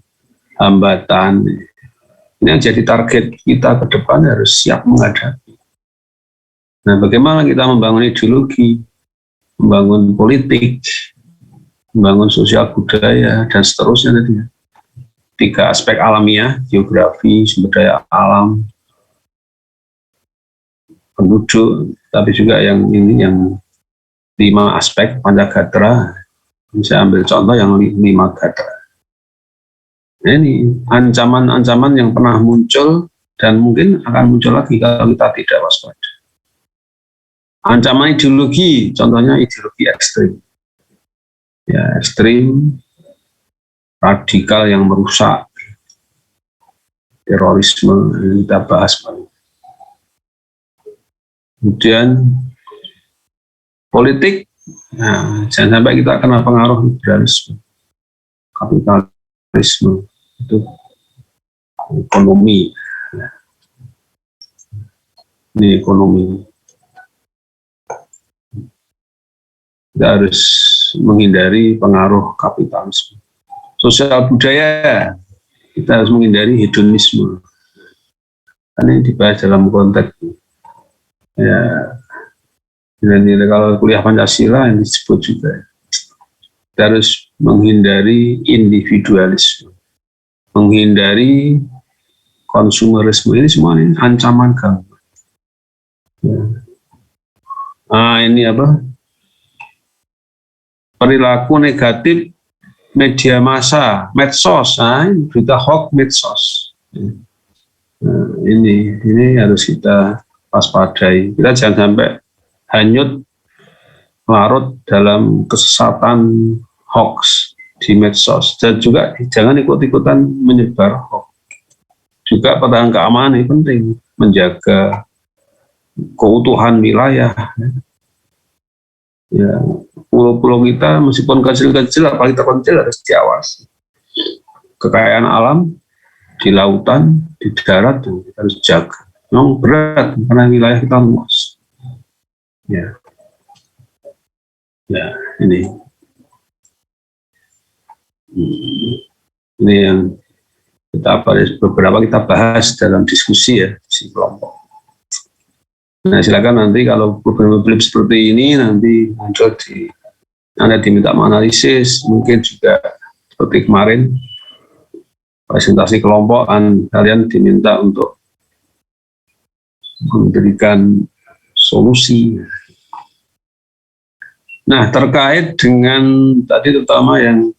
Speaker 1: hambatan, ini yang jadi target kita ke depan harus siap menghadapi. Nah, bagaimana kita membangun ideologi, membangun politik, membangun sosial budaya, dan seterusnya tadi. 3 aspek alamiah, geografi, sumber daya alam, penduduk, tapi juga yang ini yang 5 aspek Pancagatra. Bisa ambil contoh yang 5 gatra. Nah, ini ancaman-ancaman yang pernah muncul dan mungkin akan muncul lagi kalau kita tidak waspada. Ancaman ideologi, contohnya ideologi ekstrim. Ya, ekstrim, radikal yang merusak, terorisme, yang kita bahas banyak. Kemudian politik, nah, jangan sampai kita kena pengaruh liberalisme, kapitalisme, itu ekonomi. Nah, ini ekonomi. Kita harus menghindari pengaruh kapitalisme. Sosial budaya, kita harus menghindari hedonisme. Karena ini dibahas dalam konteks ya, nilai-nilai kalau kuliah Pancasila yang disebut juga. Kita harus menghindari individualisme, menghindari konsumerisme. Ini semua ini ancaman gangguan. Ya. Nah, ini apa? Perilaku negatif media massa, medsos, berita hoax medsos. Nah, ini harus kita waspadai. Kita jangan sampai hanyut larut dalam kesesatan hoax di medsos, dan juga jangan ikut-ikutan menyebar hoax. Juga pertahanan keamanan ini penting, menjaga keutuhan wilayah. Ya, pulau-pulau kita meskipun kecil-kecil, apalagi terpencil harus diawasi. Kekayaan alam di lautan, di darat harus jaga. Memang berat karena wilayah kita luas. Ya, ya ini yang beberapa kita bahas dalam diskusi ya di kelompok. Nah, silakan nanti kalau problem-problem seperti ini nanti muncul Anda diminta menganalisis, mungkin juga seperti kemarin presentasi kelompok, kalian diminta untuk memberikan solusi. Nah, terkait dengan tadi terutama yang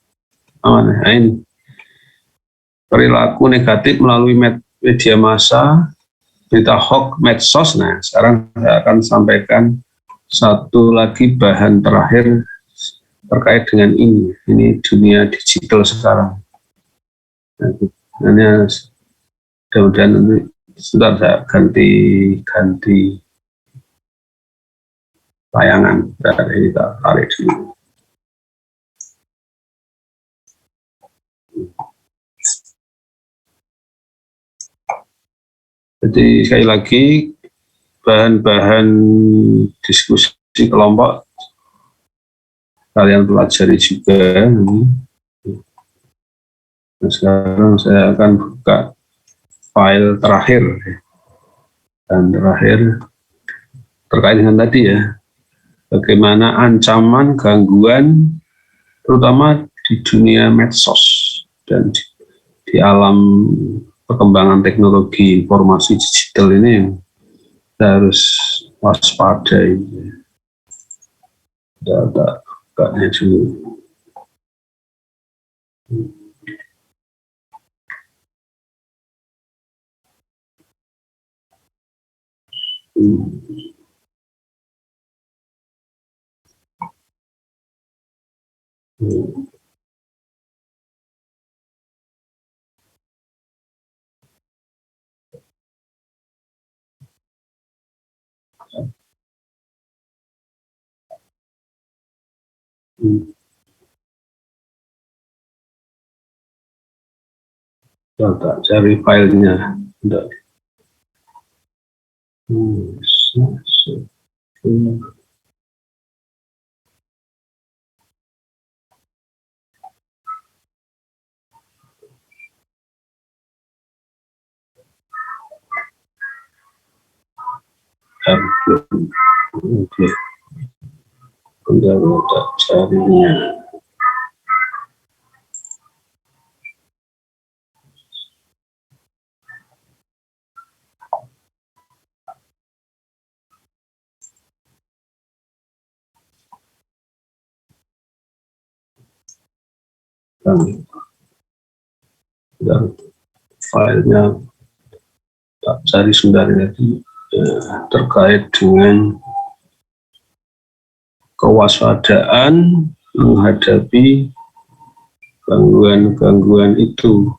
Speaker 1: ini perilaku negatif melalui media massa, berita hoax, medsos. Nah, sekarang saya akan sampaikan satu lagi bahan terakhir terkait dengan ini. Ini dunia digital sekarang. Hanya mudah-mudahan nanti sebentar saya ganti tayangan. Dari kita tarik dulu. Jadi sekali lagi bahan-bahan diskusi kelompok kalian pelajari juga. Nah, sekarang saya akan buka file terakhir, dan terakhir terkait dengan tadi ya, bagaimana ancaman gangguan terutama di dunia medsos dan di alam perkembangan teknologi informasi digital ini yang kita harus waspadai. Bukanya dulu. Coba cari filenya. Oke, udah carinya. Dan filenya tak cari sebenarnya terkait dengan kewaspadaan menghadapi gangguan-gangguan itu.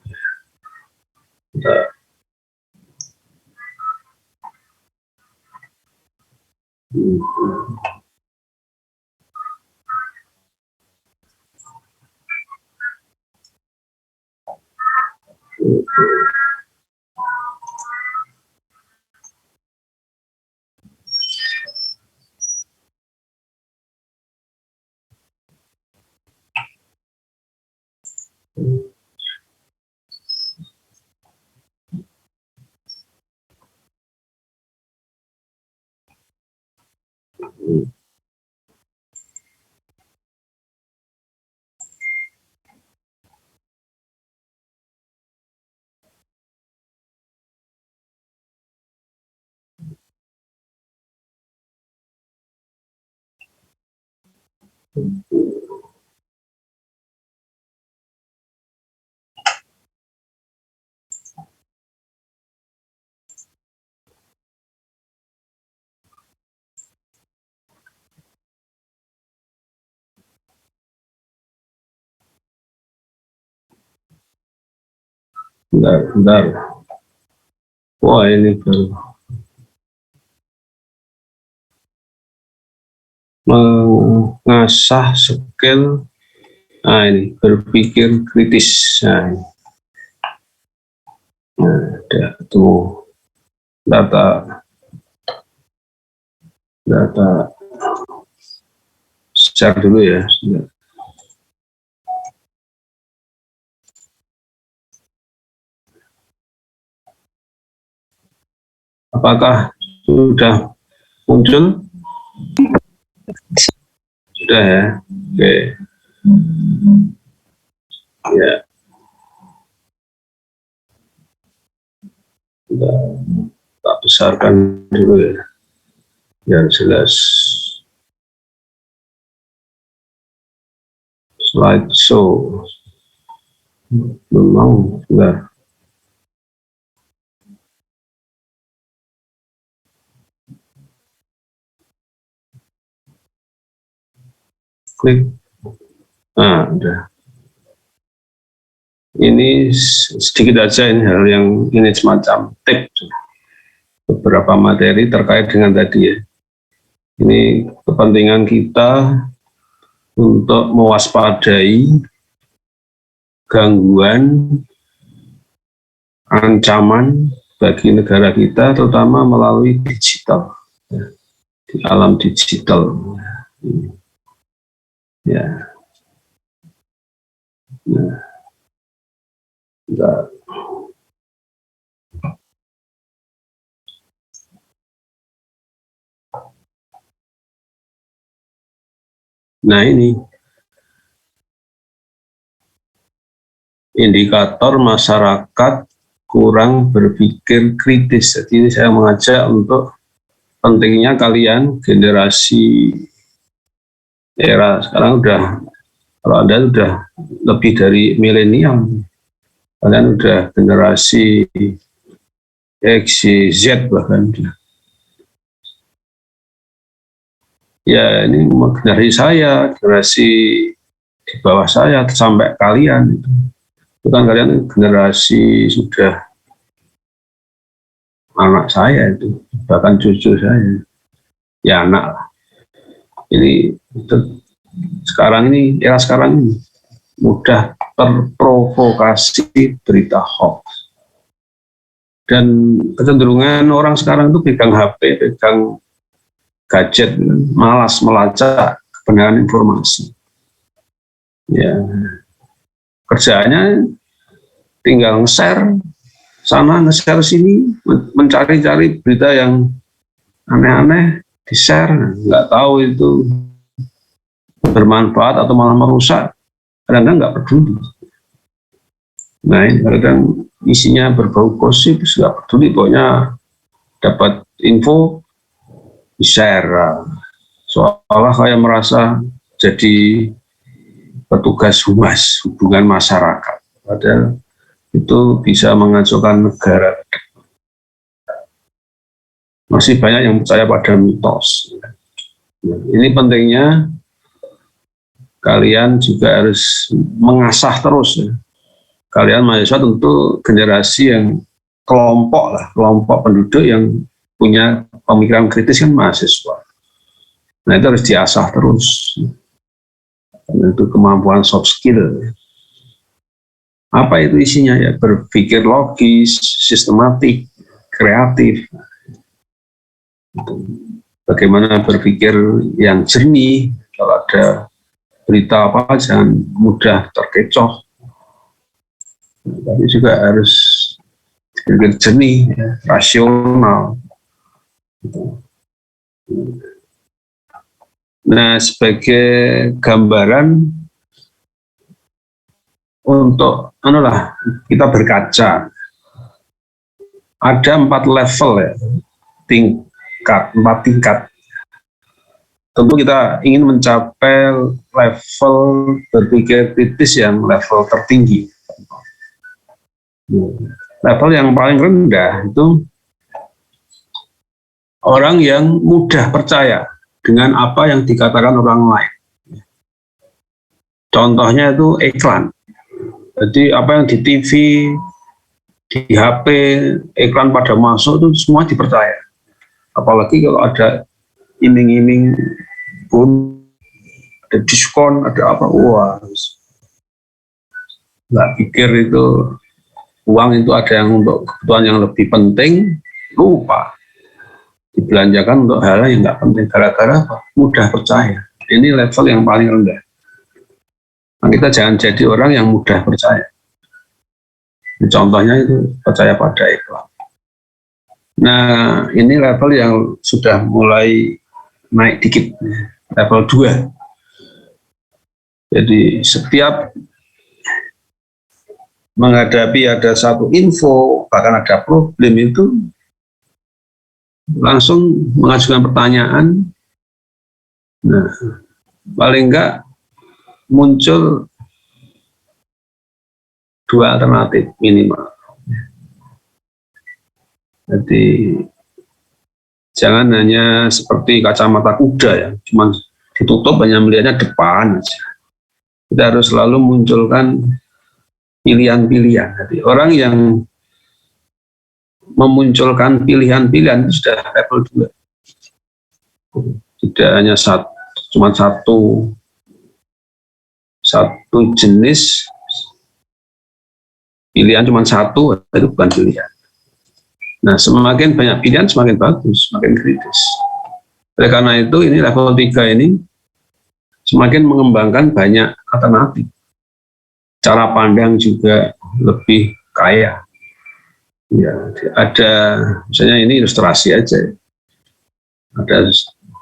Speaker 1: Bentar. Wah, ini baru mengasah skill. Nah, ini berpikir kritis. Nah, ada tuh data share dulu ya. Apakah sudah muncul? Sudah ya. Oke. Ya. Kita besarkan dulu ya. Biar jelas. Slideshow. Memang sudah. Klik. Nah, udah. Ini sedikit aja ini hal yang ini semacam tips beberapa materi terkait dengan tadi ya. Ini kepentingan kita untuk mewaspadai gangguan, ancaman bagi negara kita, terutama melalui digital, ya, di alam digital. Ya. Nah, ini indikator masyarakat kurang berpikir kritis. Jadi ini saya mengajak untuk pentingnya kalian generasi era sekarang udah, kalau Anda sudah lebih dari milenial, kalian udah generasi X, Y, Z bahkan. Ya ini generasi saya, generasi di bawah saya sampai kalian itu kan kalian generasi sudah anak saya itu, bahkan cucu saya, ya anak lah. Ini sekarang ini, era sekarang ini mudah terprovokasi berita hoax. Dan kecenderungan orang sekarang itu pegang HP, pegang gadget, malas melacak kebenaran informasi. Ya, kerjanya tinggal nge-share sana, nge-share sini, mencari-cari berita yang aneh-aneh, di-share, nggak tahu itu bermanfaat atau malah merusak, kadang-kadang nggak peduli. Nah, ini kadang isinya berbau gosip, nggak peduli, pokoknya dapat info, di-share, seolah kayak merasa jadi petugas humas hubungan masyarakat, padahal itu bisa mengacaukan negara. Masih banyak yang percaya pada mitos. Ini pentingnya kalian juga harus mengasah terus ya. Kalian mahasiswa tentu generasi yang kelompok penduduk yang punya pemikiran kritis kan mahasiswa. Nah itu harus diasah terus. Itu kemampuan soft skill. Apa itu isinya ya? Berpikir logis, sistematik, kreatif. Bagaimana berpikir yang jernih, kalau ada berita apa jangan mudah terkecoh. Tapi juga harus berpikir jernih, ya, rasional. Nah, sebagai gambaran untuk kita berkaca, ada 4 level ya, 4 tingkat. Tentu kita ingin mencapai level berpikir kritis yang level tertinggi. Level yang paling rendah itu orang yang mudah percaya dengan apa yang dikatakan orang lain. Contohnya itu iklan. Jadi apa yang di TV, di HP, iklan pada masuk itu semua dipercaya. Apalagi kalau ada iming-iming pun, ada diskon, ada apa, wah, nggak pikir itu uang itu ada yang untuk kebutuhan yang lebih penting, lupa dibelanjakan untuk hal yang nggak penting, gara-gara apa? Mudah percaya. Ini level yang paling rendah. Nah, kita jangan jadi orang yang mudah percaya. Contohnya itu percaya pada iklan. Nah, ini level yang sudah mulai naik dikit, level 2. Jadi setiap menghadapi ada satu info, bahkan ada problem itu, langsung mengajukan pertanyaan. Nah, paling enggak muncul 2 alternatif minimal. Jadi jangan hanya seperti kacamata kuda ya, cuma ditutup hanya melihatnya depan aja. Kita harus selalu munculkan pilihan-pilihan. Jadi orang yang memunculkan pilihan-pilihan itu sudah level 2. Tidak hanya cuma satu jenis pilihan, cuma satu, itu bukan pilihan. Nah, semakin banyak pilihan semakin bagus, semakin kritis. Oleh karena itu ini level 3 ini semakin mengembangkan banyak alternatif. Cara pandang juga lebih kaya. Ya, ada misalnya ini ilustrasi aja.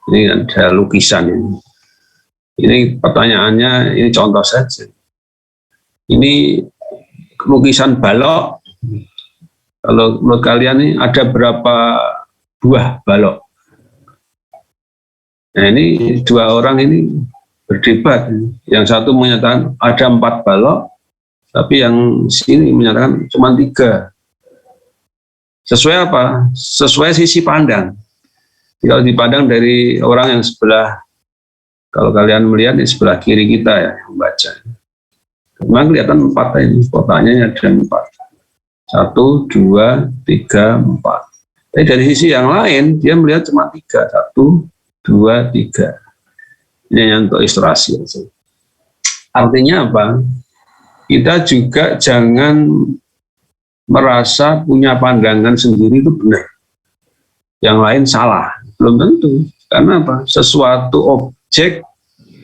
Speaker 1: Ini ada lukisan ini. Ini pertanyaannya, ini contoh saja. Ini lukisan balok. Kalau menurut kalian ini ada berapa buah balok? Nah, ini 2 orang ini berdebat. Yang satu menyatakan ada 4 balok, tapi yang sini menyatakan cuma 3. Sesuai apa? Sesuai sisi pandang. Kalau dipandang dari orang yang sebelah, kalau kalian melihat di sebelah kiri kita ya, yang baca. Memang kelihatan 4 ini, kotaknya ada 4. 1, 2, 3, 4. Tapi dari sisi yang lain, dia melihat cuma 3. 1, 2, 3. Ini yang untuk ilustrasi. Artinya apa? Kita juga jangan merasa punya pandangan sendiri itu benar. Yang lain salah. Belum tentu. Karena apa? Sesuatu objek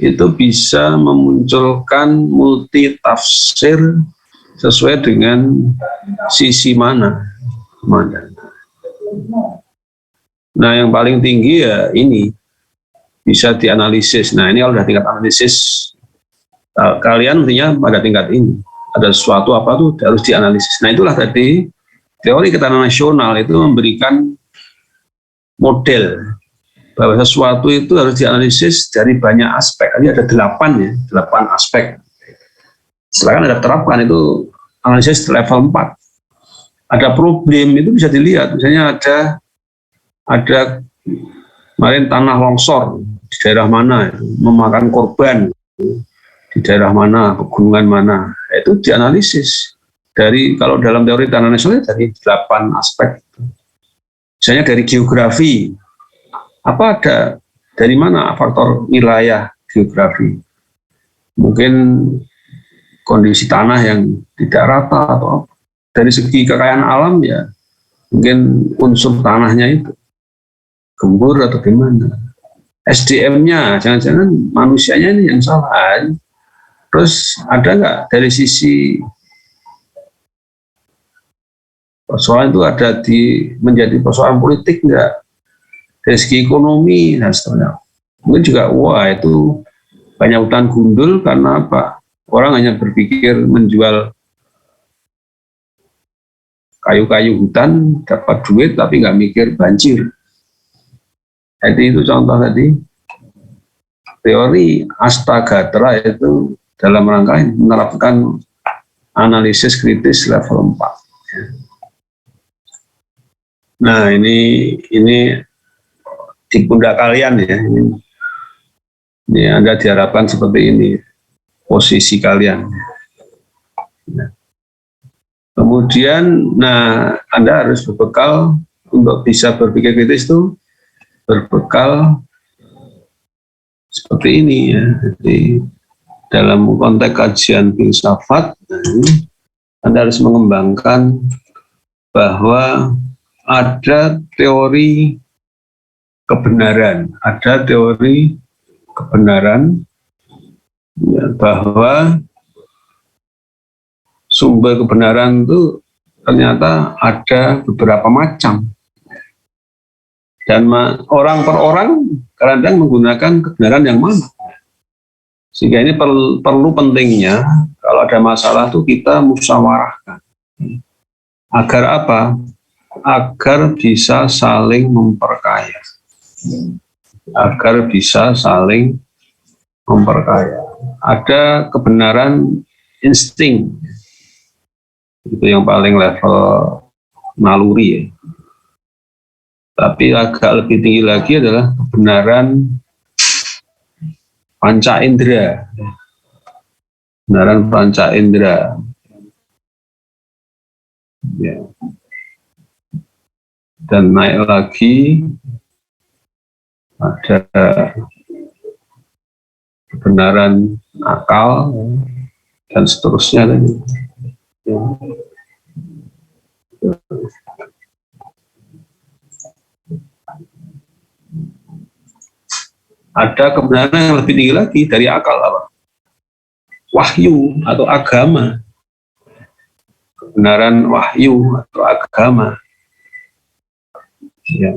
Speaker 1: itu bisa memunculkan multi tafsir sesuai dengan sisi mana. Nah, yang paling tinggi ya ini bisa dianalisis. Nah, ini kalau sudah tingkat analisis, kalian artinya pada tingkat ini ada sesuatu apa tuh harus dianalisis. Nah, itulah tadi teori ketahanan nasional itu memberikan model bahwa sesuatu itu harus dianalisis dari banyak aspek. Tadi ada 8 aspek. Setelah ada terapkan itu analisis level 4. Ada problem itu bisa dilihat. Misalnya ada kemarin tanah longsor di daerah mana, memakan korban di daerah mana, pegunungan mana. Itu dianalisis dari, kalau dalam teori tanah nasional dari 8 aspek. Misalnya dari geografi, apa ada dari mana faktor wilayah geografi? Mungkin kondisi tanah yang tidak rata atau apa. Dari segi kekayaan alam ya mungkin unsur tanahnya itu gembur atau gimana. SDM-nya jangan-jangan manusianya ini yang salah. Terus ada nggak dari sisi persoalan itu ada menjadi persoalan politik nggak? Dari segi ekonomi dan seterusnya. Mungkin juga wah itu banyak hutan gundul karena apa? Orang hanya berpikir menjual kayu-kayu hutan dapat duit tapi nggak mikir banjir. Jadi itu contoh tadi teori Astagatra itu dalam rangka menerapkan analisis kritis level 4. Nah, ini di pundak kalian ya. Ini Anda diharapkan seperti ini posisi kalian. Kemudian, nah, Anda harus berbekal untuk bisa berpikir kritis itu berbekal seperti ini ya. Jadi dalam konteks kajian filsafat, Anda harus mengembangkan bahwa ada teori kebenaran, ya, bahwa sumber kebenaran itu ternyata ada beberapa macam. Dan orang per orang kadang menggunakan kebenaran yang mana. Sehingga ini perlu pentingnya kalau ada masalah itu kita musyawarahkan. Agar apa? Agar bisa saling memperkaya. Ada kebenaran insting. Itu yang paling level naluri ya. Tapi agak lebih tinggi lagi adalah kebenaran panca indera. Ya. Dan naik lagi ada kebenaran akal dan seterusnya tadi. Ya. Ada kebenaran yang lebih tinggi lagi dari akal apa? Wahyu atau agama. Kebenaran wahyu atau agama. Ya.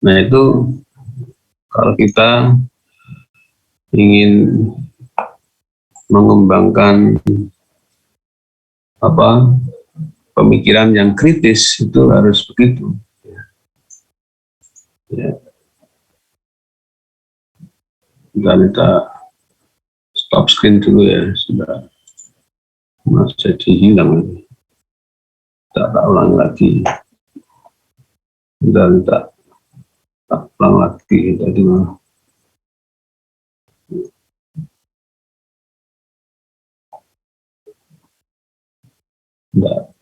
Speaker 1: Nah itu kalau kita ingin mengembangkan pemikiran yang kritis itu harus begitu. Ya. Kita stop screen dulu ya, sudah jadi hilang. Tak ulang lagi. Kita ulang lagi tadi. Enggak.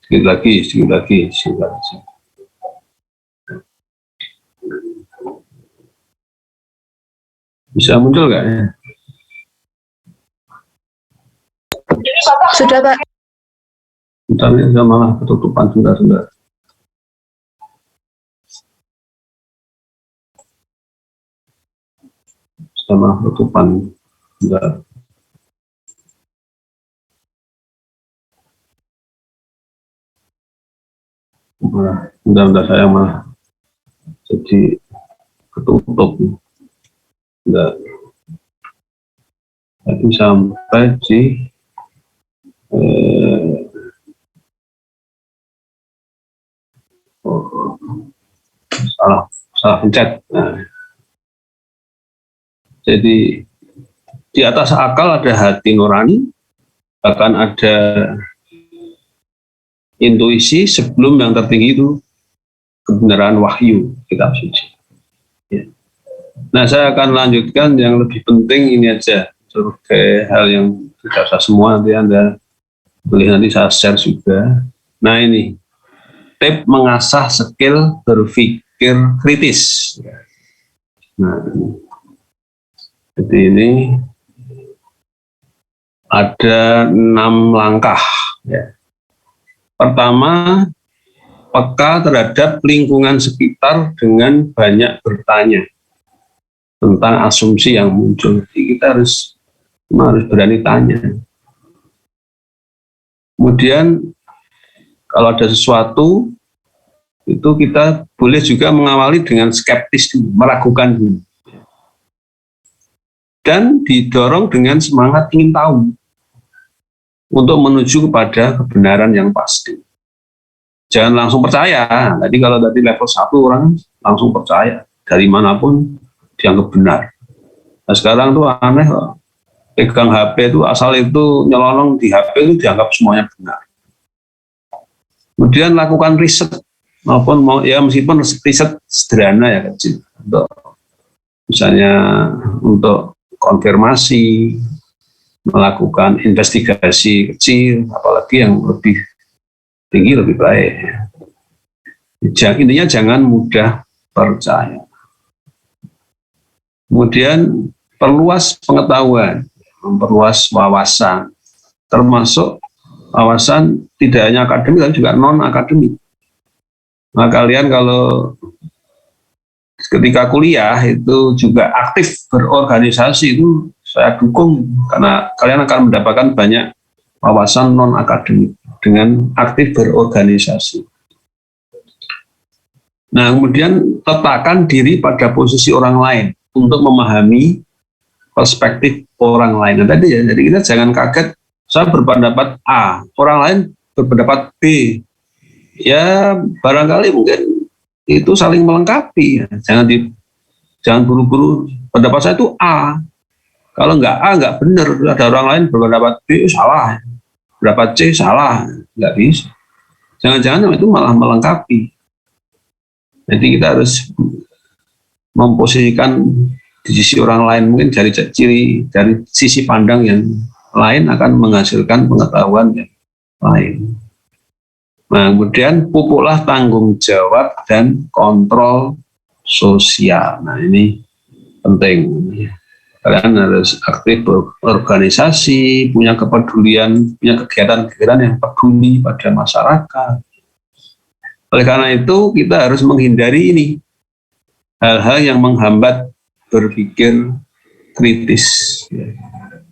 Speaker 1: Sedikit lagi. Bisa muncul nggak ya?
Speaker 2: Sudah, Pak.
Speaker 1: Bentar ya, saya malah ketutupan sebentar. Saya malah ketutupan sebentar. Bentar saya malah jadi ketutup. Enggak. Tadi sampai di salah pencet. Nah. Jadi di atas akal ada hati nurani, bahkan ada intuisi sebelum yang tertinggi itu kebenaran wahyu kitab suci. Ya. Nah saya akan lanjutkan yang lebih penting ini aja, sebagai hal yang tidak usah semua nanti Anda boleh nanti saya share juga. Nah ini tips mengasah skill berpikir kritis. Nah jadi ini ada 6 langkah. Ya. Pertama, peka terhadap lingkungan sekitar dengan banyak bertanya tentang asumsi yang muncul. Jadi kita harus berani tanya. Kemudian kalau ada sesuatu itu kita boleh juga mengawali dengan skeptis dulu, meragukan dulu. Dan didorong dengan semangat ingin tahu untuk menuju kepada kebenaran yang pasti. Jangan langsung percaya. Tadi kalau tadi level 1 orang langsung percaya dari manapun dianggap benar. Nah sekarang tuh aneh loh. Pegang HP itu asal itu nyelonong di HP itu dianggap semuanya benar. Kemudian lakukan riset maupun ya meskipun riset sederhana ya kecil untuk misalnya untuk konfirmasi, melakukan investigasi kecil, apalagi yang lebih tinggi lebih baik. Intinya jangan mudah percaya. Kemudian perluas pengetahuan, memperluas wawasan, termasuk wawasan tidak hanya akademik tapi juga non akademik. Nah, kalian kalau ketika kuliah itu juga aktif berorganisasi, itu saya dukung karena kalian akan mendapatkan banyak wawasan non akademik dengan aktif berorganisasi. Nah, kemudian letakkan diri pada posisi orang lain untuk memahami perspektif orang lain. Nah, tadi ya, jadi kita jangan kaget saya berpendapat A, orang lain berpendapat B. Ya, barangkali mungkin itu saling melengkapi. Ya. Jangan buru-buru pendapat saya itu A. Kalau nggak A nggak benar. Ada orang lain berpendapat B salah, pendapat C salah, nggak bisa. Jangan-jangan itu malah melengkapi. Jadi kita harus memposisikan di sisi orang lain, mungkin dari ciri, dari sisi pandang yang lain akan menghasilkan pengetahuan yang lain. Nah, kemudian pupuklah tanggung jawab dan kontrol sosial. Nah, ini penting. Kalian harus aktif berorganisasi, punya kepedulian, punya kegiatan-kegiatan yang peduli pada masyarakat. Oleh karena itu, kita harus menghindari ini, hal-hal yang menghambat berpikir kritis.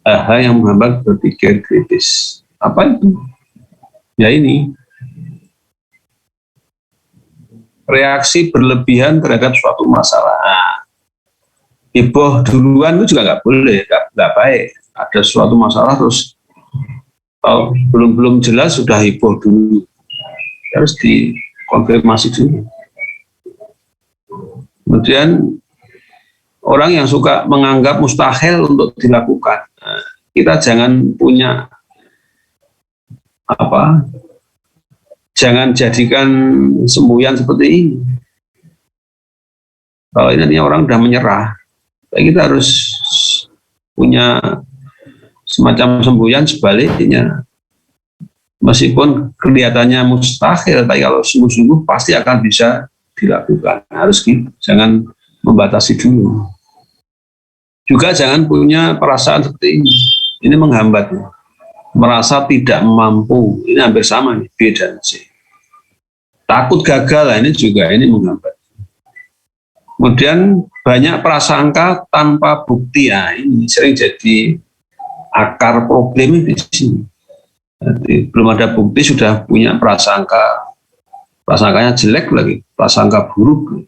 Speaker 1: Hal-hal yang menghambat berpikir kritis. Apa itu? Ya ini, reaksi berlebihan terhadap suatu masalah. Nah, heboh duluan itu juga nggak boleh, nggak baik. Ada suatu masalah terus belum jelas sudah heboh dulu. Harus dikonfirmasi dulu. Kemudian orang yang suka menganggap mustahil untuk dilakukan, kita jangan punya jangan jadikan semboyan seperti ini. Kalau ini orang sudah menyerah, kita harus punya semacam semboyan sebaliknya. Meskipun kelihatannya mustahil, tapi kalau sungguh-sungguh pasti akan bisa dilakukan. Harus gitu, jangan membatasi dulu. Juga jangan punya perasaan seperti ini. Ini menghambat. Merasa tidak mampu, ini hampir sama nih, B dan C. Takut gagal, ini juga ini menghambat. Kemudian banyak prasangka tanpa bukti, ya ini sering jadi akar problem di sini. Jadi, belum ada bukti sudah punya prasangka, prasangkanya jelek lagi, prasangka buruk.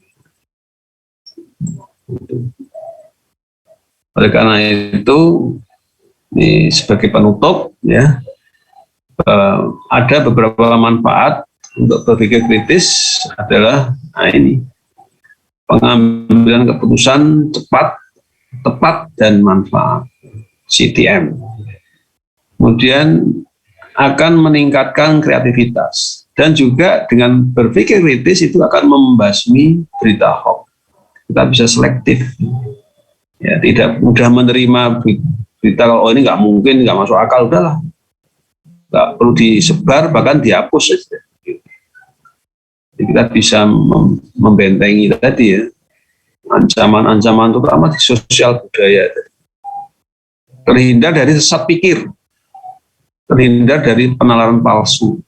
Speaker 1: Oleh karena itu, ini sebagai penutup ya, ada beberapa manfaat untuk berpikir kritis adalah ini pengambilan keputusan cepat, tepat dan manfaat CTM. Kemudian akan meningkatkan kreativitas dan juga dengan berpikir kritis itu akan membasmi berita hoax. Kita bisa selektif, ya tidak mudah menerima berita kalau ini nggak mungkin, nggak masuk akal, udahlah, nggak perlu disebar, bahkan dihapus saja. Jadi kita bisa membentengi tadi ya, ancaman-ancaman terutama di sosial budaya. Terhindar dari sesat pikir, terhindar dari penalaran palsu.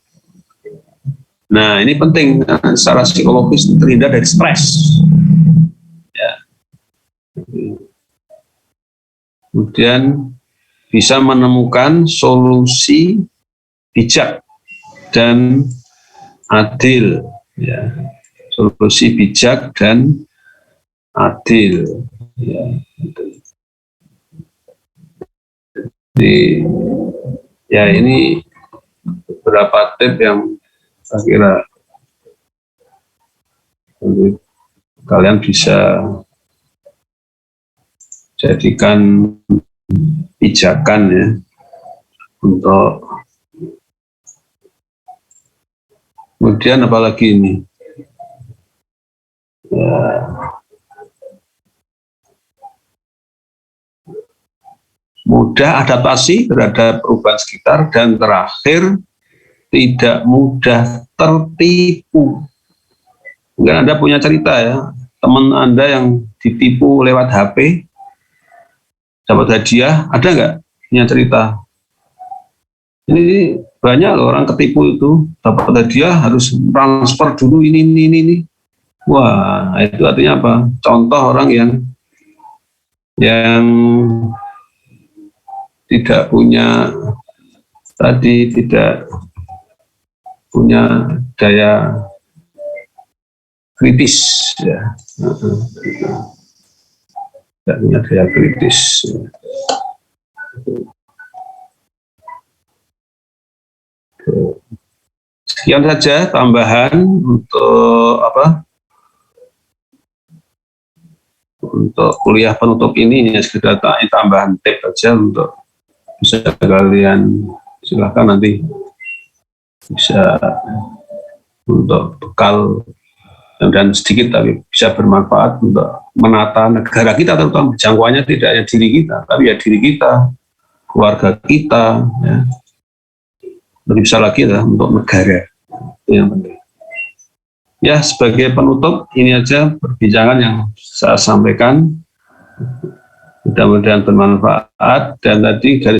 Speaker 1: Nah ini penting secara psikologis, terhindar dari stres. Ya. Kemudian bisa menemukan solusi bijak dan adil, ya. Solusi bijak dan adil, ya. Jadi, ya ini beberapa tips yang saya kira kalian bisa jadikan pijakan ya untuk kemudian apalagi ini Ya. Mudah adaptasi terhadap perubahan sekitar, dan terakhir tidak mudah tertipu. Mungkin Anda punya cerita ya, teman Anda yang ditipu lewat HP, dapat hadiah, ada nggak punya cerita? Ini banyak loh orang ketipu itu, dapat hadiah harus transfer dulu ini. Wah, itu artinya apa? Contoh orang yang tidak punya tidak punya daya kritis, ya. Tidak punya daya kritis. Sekian saja tambahan untuk kuliah penutup ini, ya sekedar tambahan tip saja untuk bisa kalian, silahkan nanti bisa untuk bekal dan sedikit tapi bisa bermanfaat untuk menata negara kita, terutama jangkauannya tidak hanya diri kita tapi ya diri kita, keluarga kita, ya. Lebih besar lagi lah untuk negara, itu yang penting. Ya, sebagai penutup ini aja perbincangan yang saya sampaikan, mudah-mudahan bermanfaat. Dan tadi garis